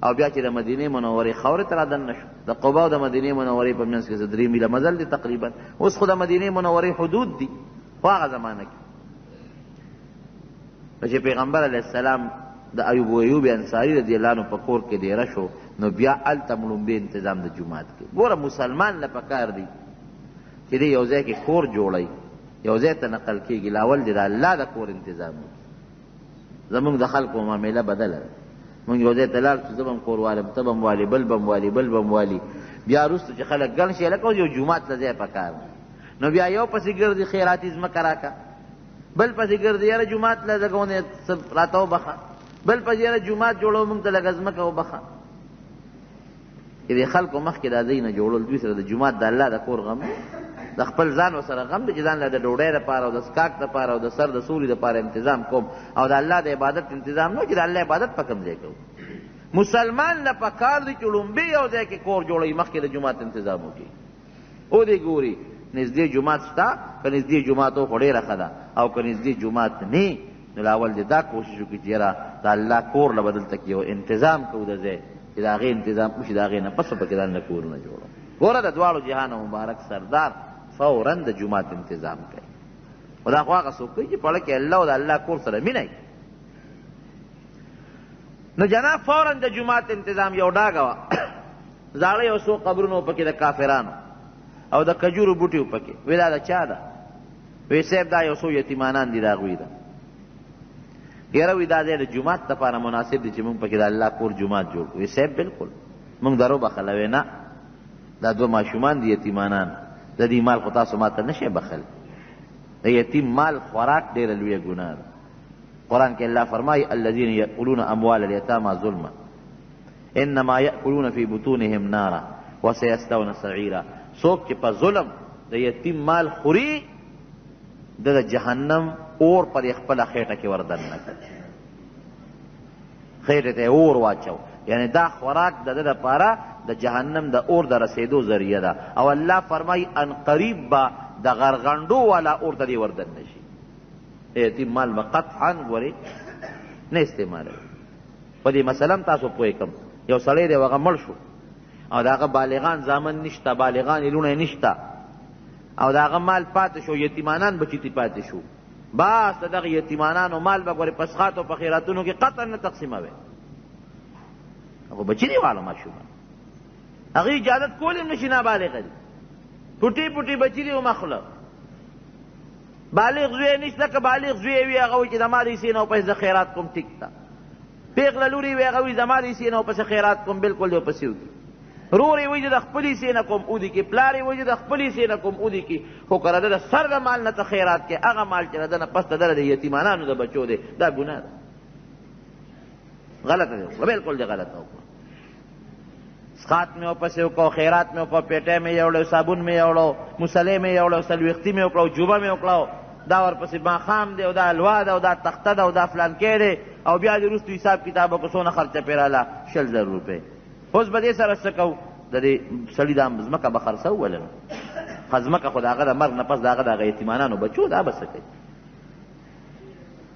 Speaker 4: او بیا چې د مدینې منورې خاورې ته رادننه شو، د قبا او د مدینې منورې په منځ کې 3 میله مزل دی تقریبا. اوس خو د مدینې منورې حدود دي خو هغه زمانه کې چې پیغمبر علیه السلام د ایوب انصاري رضی الله عنه په کور کې دیره شو، نو بیا هلته لومبې انتظام د جومات کې. ګوره مسلمان له پکار دی چې دی یو ځای کې کور جوړی، یو ځای ته نقل کېږي، لاول دی د الله د کور انتظام وکړي. زمونږ د خلکو معامله بدله ده. مونږ یو ځای ته لاړ چې زه به م کور والم، ته به م والي، بل به م والي، بل به م والي. بیا وروسته چې خلک ګڼ شي لکه یو جومات ته ځای پکار نو بیا یو پسې ګرځي خیراتي ځمکه راکړه، بل پسې ګرځي یاره جومات له لږونه راته وبخه، بل پسې یاره جومات جوړو مونږ ته لږه ځمکه وبخه. چې د خلکو مخکې دا ځای نه جوړول دوی سره د جومات د الله د کور غم د خپل ځان ورسره غم دی چې ځان له د ډوډۍ دپاره او د څښاک دپاره او د سر د سوري دپاره انتظام کوم او د الله د عبادت انتظام نه چې د الله عبادت په کوم ځای کوو. مسلمان له پکار دی چې لومبي یو ځای کې کور جوړوي مخکې د جومات انتظام وکړي. او دې ګوري نږدې جومات شته که نږدې جومات خو ډېره ښه ده او که نږدې جومات نه نو اول دې دا کوشش وکړي چې یاره د الله کور له به دلته کې یو انتظام کوو د ځای چې د هغې انتظام وشي د هغې نه پس به پکې ځان له کورونه جوړو. ګوره د دواړو جهانو مبارک سردار فوراً د جومات انتظام کوي. خو دا خو هغه څوک کوي چې په اړه کې الله او د الله کور سره مینه نو جناب فوراً د جومات انتظام یو ډاګه وه زاړه یو څو قبرونه پکې د کافرانو او د کجورو بوټي پکې. وی دا د چا ده؟ وی صاحب دا یو څو یتیمانان دي د هغوی ده. یاره وی دا ځای د جومات دپاره مناسب دی چې مونږ پکې د الله کور جومات جوړ کړو. وی صاحب بلکل مونږ درو بخله. وی نه دا دوه ماشومان دي یتیمانان د دې مال خو تاسو ماته نشئ بخل. د یتیم مال خوراک ډېره لویه ګناه ده. قرآن کې الله فرمایي الذین یأکلون اموال الیتاما ظلما انما یأکلون فی بطونهم نارا وسیصلون سعیرا. څوک چې په ظلم د یتیم مال خوري د جهنم اور پر خپله خیټه کې وردننه کړي، خیټې ته اور واچو. یعنی دا خوراک د ده دپاره د جهنم د اور د رسېدو ذریعه ده. او الله فرمایي ان قریب به د غرغنډو والا اور ته دې وردننه شي. یتیم مال به قطعا ګورې نه استعمالوي. په دې مسله هم تاسو پوه کړم. یو سړی دی هغه مړ شو او د هغه بالغان زامن نشته، بالغان لوڼې نشته او د هغه مال پاتې شو، یتیمانان بچي تی پاتې شو. بس د دغه یتیمانانو مال به ګورې په صحاتو په خیراتونو کې قطعا نه تقسیموي. هغه بچي دی والا ماشومان هغې اجازت کول هم نشي، نابالغه دي، پټي پټي بچي دي ومخله. بالغ زوی نشته که بالغ زوی وي هغه وایي چې زما د حصې نه وپسې زه خیرات کوم ټیک ده. پیغله لورې وي هغه وایي زما د حصې نه وپسې خیرات کوم، بلکل دې ورپسې وکړي. رور یې وایي چې د خپل حصې نه کوم اودي کړي، پلار یې وایي چې د خپل حصې نه کوم اودي کړي. خو که د سر د مال نه ته خیرات کې هغه مال چې د ده نه پس د ده د یتیمانانو د بچو دی دا ګناه ده، غلطه دی وکړه، بلکل دې غلطه وکړه. سخات مې ورپسې وکړو، خیرات مې وکړو، پیټی مې یوړو، صابون مې یوړو، مسلې مې یوړو، سلویختي مې وکړو، جوبه مې وکړو، دا ورپسې ماښام دی او دا الوا ده او دا تخته ده او دا فلانکی دی او بیا دې وروستو حساب کتاب وکړو څونه خرچه پرې راله 20,000 روپۍ. اوس به دې سره څه کوو؟ د دې سړي دا ځمکه به خرڅوو ولې نه؟ ښه ځمکه خو د هغه د مرګ نه پس د هغه د هغه یتیمانانو بچو دا به څه کوي؟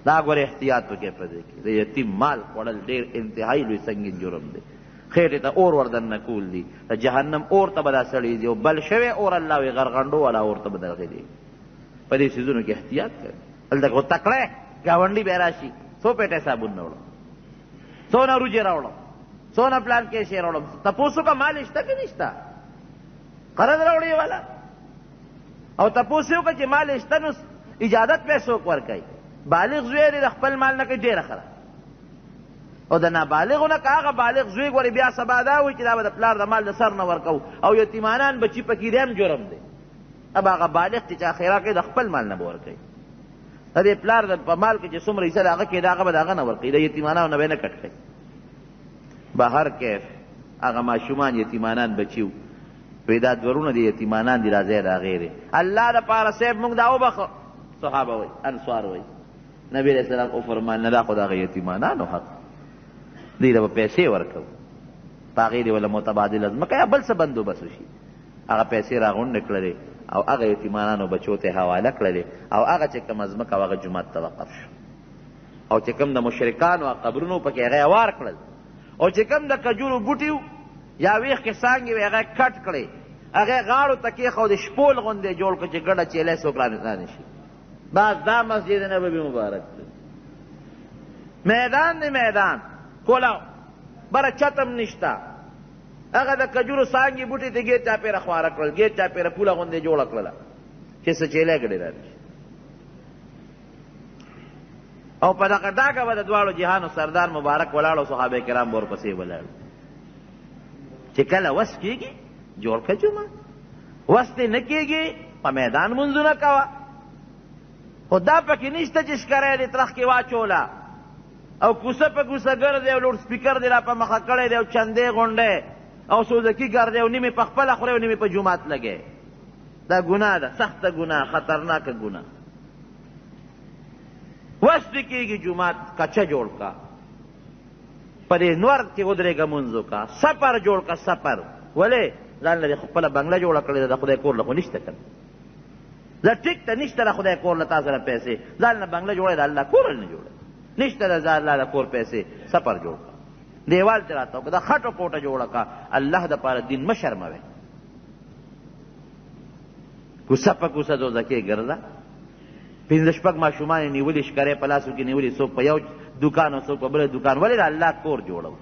Speaker 4: دا ګوره احتیاط وکړئ په دې کې. د یتیم مال خوړل ډېر انتهایي لوی سنګین جرم دی. خیټې ته اور وردننه کول دي. د جهنم اور ته به دا سړی دي او بل شوی اور الله وایي غرغنډو والا اور ته به دغې دی. په دې څیزونو کې احتیاط کوي. هلته خو تکړه ګاونډي بیا راشي څو پیټۍ صابون نه وړم، څونه روجې راوړم، څونه پلان کې شی راوړم، تپوس وکړه مال شته که نشته؟ قرض راوړې والا او تپوس یې وکړه چې مال شته نو اجازت به څوک ورکوي؟ بالغ زوی دی د خپل مال نه کوي ډېره ښه او د نابالغو نه که هغه بالغ زوی ګورې بیا سبا دا وایي چې دا به د پلار د مال د سر نه ورکوو او یتیمانان بچي پکې دی هم جرم دی. اب هغه بالغ چې چا خیرات کوي د خپل مال نه به ورکوي. د دې پلار په مال کې چې څومره حصه د هغه کې د هغه به د هغه نه ورکوي، د یتیمانانو نه به یې نه کټ کوي. به هر کیف هغه ماشومان یتیمانان بچي وي دا دورونه د یتیمانان دي راځئ د هغې دی. الله دپاره صاحب مونږ دا وبخه، صحابه وایي انصار وایي نبي علیه السلام وفرمایل نه دا خو د هغه یتیمانانو حق دوی له به پیسې ورکوو په هغې دې وله متبادله ځمکه یا بل څه بندوبست وشي. هغه پیسې راغونډې کړلې او هغه یتیمانانو بچو ته حواله کړلې او هغه چې کومه ځمکه هغه جومات ته وقف شو او چې کوم د مشرکانو قبرونو پکې هغه هوار کړل او چې کوم د کجورو بوټي یا ویښ کې څانګې وې هغه کټ کړې، هغې غاړو ته کېښود، شپول غوندې جوړ کړه چې ګډه چیلی څوک رانه شي. بس دا مسجد نبوي مبارک دی. میدان دی میدان کولاو بره چتم نشته، هغه د کجورو څانګې بوټي ته ګېټ چاپېره خواره کړل، ګېټ چاپېره پوله غوندې جوړه کړله چې څه چیلی ګډې رانشي. او په دغه ډاګه به د دواړو جهانو سردار مبارک ولاړ او صحابه کرام به ورپسې ولاړ. چې کله وس کېږي جوړ کړه جومات، وس دې نه کېږي په میدان منځونه کوه. خو دا پکې نشته چې ښکری دې ترخ کې واچوله او کوسه په کوسه ګرځې او لوډ سپیکر دې را په مخه کړی دی او چندې غونډی او سوزکي ګرځې او نیمې په خپله خورې او نیمې په جومات لګې. دا ګناه ده، سخته ګناه، خطرناکه ګناه. وس دې کېږي جومات کچه جوړ کا، په دې نور کې ودرېږه مونځ وکړه، سفر جوړ کا سفر. ولې ځان له خپله بنګله جوړه کړې ده، د خدای کور له خو نشته که زه ټیک ته نشته د خدای کور له تا سره پیسې، ځان له بنګله جوړې د الله کور نه جوړه نشته د ځان الله د کور پیسې، سفر جوړ کا، دیوال ته راته وکړه، د خټو کوټه جوړه کا، الله دپاره دین مه شرموئ. کوڅه په کوڅه دوزکې ګرځه، پنځه شپږ ماشومان یې نیولي، شکرې په لاسو کې نیولي، څوک په یو دکان او څوک په بله دکان. ولې د الله کور جوړو؟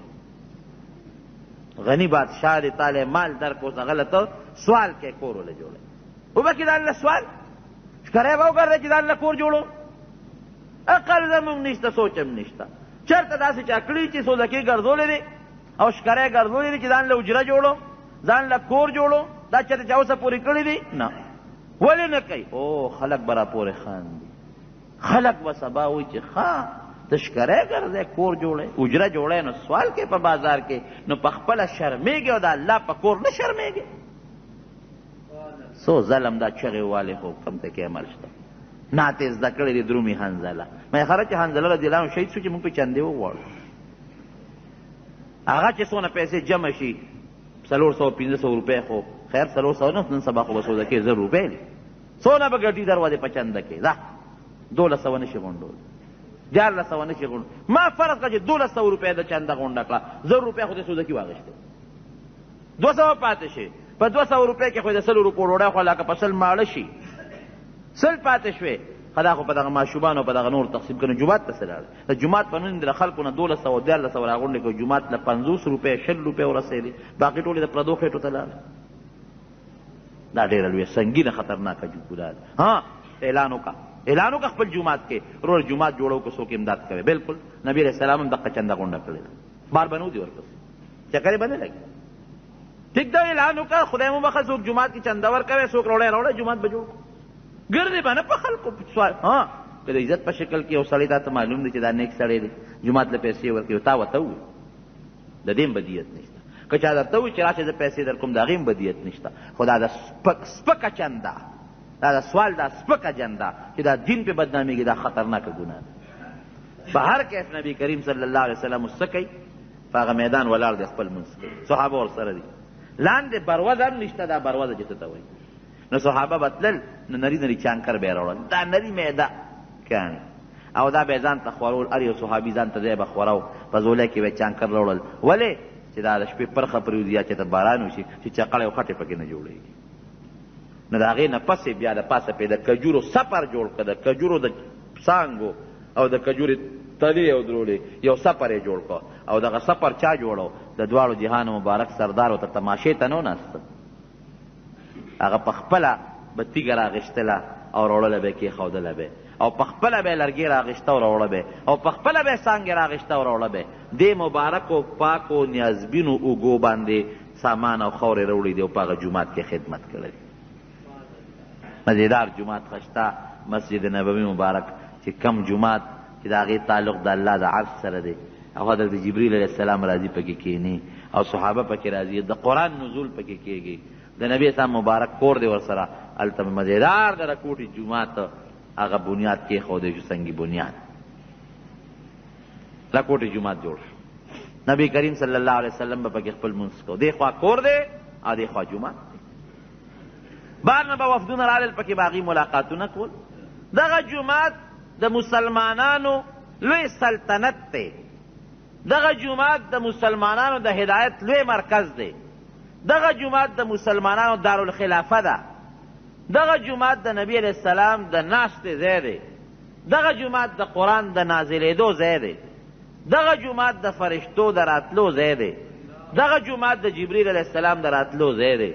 Speaker 4: غني بادشاہ دې تاله مال در کو غلطه سوال کې کور ولې جوړه وبکې د الله سوال شکرې به وګرځي چې د الله کور جوړو. عقل زموږ نشته، سوچ هم نشته. چېرته داسې چا کړي چې سوزکې ګرځولې دي او شکرې ګرځولې دي چې ځان له اجره جوړو، ځان له کور جوړو؟ دا چېرته چا اوسه پورې کړي دي؟ نه. ولې نه کوي؟ او خلک به را پورې خاندي، خلک به سبا وایي چې ښه ته شکرې ګرځې، کور جوړې، اجره جوړې، نو سوال کې په بازار کې، نو په خپله شرمېږي او د الله په کور نه شرمېږي. څو ظلم دا چغې والې خو کم ته کې عمل شته. نعت یې زده کړی دی درومي حنظله. میخره چې حنظله رضی الله عنه شهید شو چې موږ پې چندې وغواړو، هغه چې څونه پیسې جمع شي 400-500 روپۍ، خو خیر 400 نه، نن سبا خو به سوزکې 1000 روپۍ دي، څونه به ګټي دروازې په چنده کې. ځه 1200 نشي غونډول، 1400 نشي غونډول. ما فرض کړه چې 1200 روپۍ د چنده غونډه کړه، 1000 روپۍ خو دې سوزکي واغېشتې، 200 پاتې شي. په 200 روپۍ کې خو د 100 روپو ډوډۍ خو لکه په 100 ماړه شي، 100 پاتې شوې. خدا خو په دغه ماشومانو په دغه نور تقسیم کړي. جومات ته څه لاړې؟ د جومات په نوم د خلکو نه 200 او 1400 راغونډې کړو، جومات له 50 روپۍ 60 روپۍ ورسېدې، باقي ټولې د پردو خېټو ته لاړې. دا ډېره لویه سنګینه خطرناکه ګناه ده. ها اعلان وکړه، اعلان وکړه خپل جومات کې، ورور جومات جوړو که څوک امداد کوي. بالکل نبی علیہ السلام هم دقه چنده غونډه کړې ده، بار به نه ودي ورپسې، چکرې به نه لګي. ټیک دا اعلان وکړه، خدای مو بخښه، څوک جومات کې چنده ورکوي، څوک روړی راوړی، جومات به جوړ کړو. ګرځې به نه په خلکو سوال. ها که د عزت په شکل کې یو سړی تا ته معلوم دی چې دا نیک سړی دی، جومات له پیسې ورکوي، تا ورته ووایي، د دې هم بدیت نشته. که چا درته ووایي چې راشه زه پیسې در کوم، د هغې هم بدیت نشته. خو دا د سپکه چنده، دا د سوال دا سپکه جنده چې دا دین پې بدنامېږي، دا خطرناکه ګناه ده. په هر کیف نبی کریم صلی الله علیه وسلم څه کوي؟ په هغه میدان ولاړ دی، خپل منځ کوي، صحابه ورسره دي، لاندې بروزه هم نشته. دا بروزه چې ته ته وایي، نو صحابه به تلل، نو نري نري چانکر به یې راوړل، دا نري میده کاڼي، او دا به یې ځان ته خورول. هر یو صحابي ځان ته ځای به خورو، په ځولۍ کې به یې چانکر راوړل. ولې؟ چې دا د شپې پرخه پرېوځي، یا چې ته باران وشي چې چقړی او خټې پکې نه جوړېږي. نو د هغې نه پسې بیا د پاسه پې د کجورو سپر جوړ کړه، د کجورو د څانګو او د کجورې تلې او درولې یو سپر یې جوړ کړه. او دغه سپر چا جوړو؟ د دواړو جهان مبارک سردار ورته تماشې ته نه ناسته، هغه په خپله به تیږه راغېشتله او راوړله به یې کېښودله به، او په خپله به یې لرګې راغېشته او راوړه به، او په خپله به یې څانګې راغېشته او راوړه به. دې مبارکو پاکو نیازبینو اوږو باندې سامان او خاورې راوړي دي او په هغه جومات کې خدمت کړی. مزیدار جومات خشته مسجد نبوي مبارک چې کم جومات چې د هغې تعلق د الله د عرش سره دی، او حضرت جبریل علیه السلام راځي پکې کښېني، او صحابه پکې راځي، د قرآن نزول پکې کېږي، د نبی اسلام مبارک کور دی ورسره. هلته مزیدار د رکوټي جومات هغه بنیاد کېښودی شو، سنګي بنیاد، رکوټي جومات جوړ شو. نبی کریم صلی الله علیه وسلم به پکې خپل منځ کو، دې خوا کور دی او دې خوا جومات دی. بار نه به وفدونه رالل، پکې به هغوی ملاقاتونه کول. دغه جومات د مسلمانانو لوی سلطنت دی، دغه جومات د مسلمانانو د هدایت لوی مرکز دی، دغه جومات د مسلمانانو دارالخلافه ده، دغه جومات د نبی علیہ السلام د ناستې ځای دی، دغه جومات د قرآن د نازلېدو ځای دی، دغه جومات د فرشتو د راتلو ځای دی، دغه جومات د جبریل علیہ السلام د راتلو ځای دی،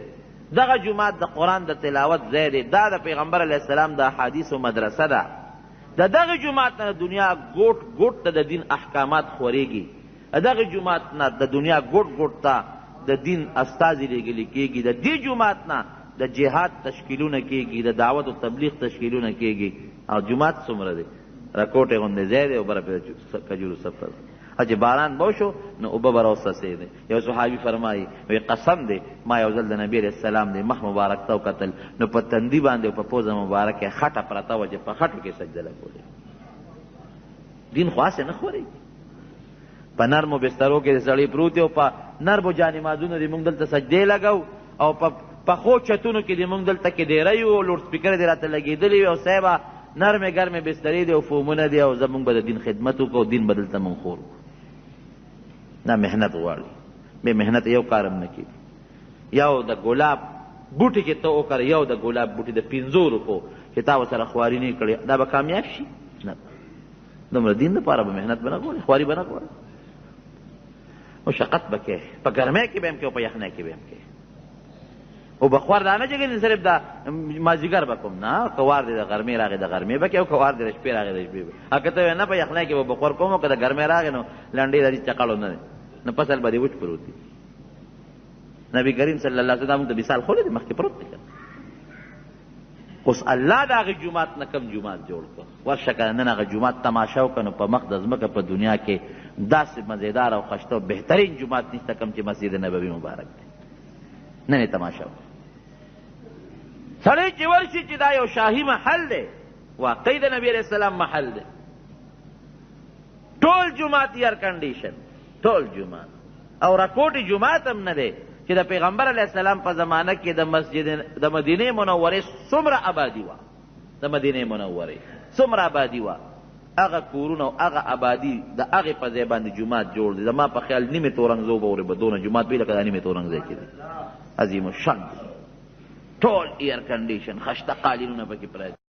Speaker 4: دغه جومات د قرآن د تلاوت ځای دی، دا د پیغمبر علیہ السلام د احادیثو مدرسه ده. د دغه جومات نه د دنیا ګوټ ګوټ ته د دین احکامات خورېږي، د دغه جومات نه د دنیا ګوټ ګوټ ته د دین استازي لیږلي کېږي، د دې جومات نه د جهاد تشکیلونه کېږي، د دعوت و تبلیغ تشکیلونه کېږي. او جومات څومره دی؟ رکوټې غوندې ځای دی او بره پې کجورو سفر. چې باران به وشو نو اوبه به راوڅڅېدې. یو صحابي فرمایي وی قسم دی ما یو ځل د نبي علیه السلام دی مخ مبارک ته وکتل نو په تندي باندې او په پوزه مبارکه خټه پرته وه چې په خټو کې سجده لګولې. دین خو هسې نه خورېږي. په نرمو بسترو کې د سړی پروت دی او په نرمو جانمازونو دې موږ دلته سجدې لګو او په پخو چتونو کې دې موږ دلته کې ډېری وو لوډ سپیکر دې راته لګېدلي وي او صاحبه نرمې ګرمې بسترې دي او فومونه دي او زموږ به د دین خدمت وکړو دین به دلته موږ خور وکړو. دا محنت غواړي. بې محنت یو کار هم نه کېږي. یو د ګلاب بوټي کې ته وکړه یو د ګلاب بوټي د 500 روپو چې تا ورسره خواري نه کړې دا به کامیاب شي؟ نه. دومره دین دپاره به محنت به نه غواړي خواري به نه غواړي. مشقت به کوې په ګرمۍ کې به هم کوې او په یخنۍ کې به هم کوې. او بخوار دا نه چې ګنې صرف دا مازدیګر به کوم نه که وار دی د غرمې راغی د غرمې به کوې او که وار دی د شپې راغی د شپې به. که ته وایې نه په یخنۍ کې به بخور کوم او که د ګرمۍ راغی نو لنډې د دې چقړو نه دی نو فصل به دې وچ پروت دی. نبي کریم صلی الله علیه وسلم ته مثال خو دی مخکې پروت دی. اوس الله د هغې جومات نه کم جومات جوړ کړ. ورشه که نن هغه جومات تماشه وکړه نو په مخ د ځمکه په دنیا کې داسې مزېدار او ښایسته او بهترین جومات نشته کم چې مسجد نبوي مبارک دی. نن یې تماشه وکړه. سړی چې ورشي چې دا یو شاهي محل دی واقعي د نبي علیه السلام محل دی. ټول جومات ایئر کنډیشن ټول جومات او راکوټي جومات هم نه دی چې د پیغمبر علیه السلام په زمانه کې د مسجد د مدینې منورې څومره آبادي وه د مدینې منورې څومره آبادي وه هغه کورونه او هغه آبادي د هغې په ځای باندې جومات جوړ دی. زما په خیال نیمې تورنګزو به ورې به دونه جومات وي لکه دا نیمې تورنګزی کې دی عظیم الشان ټول ایئر کنډیشن خشته قالینونه پکې پراته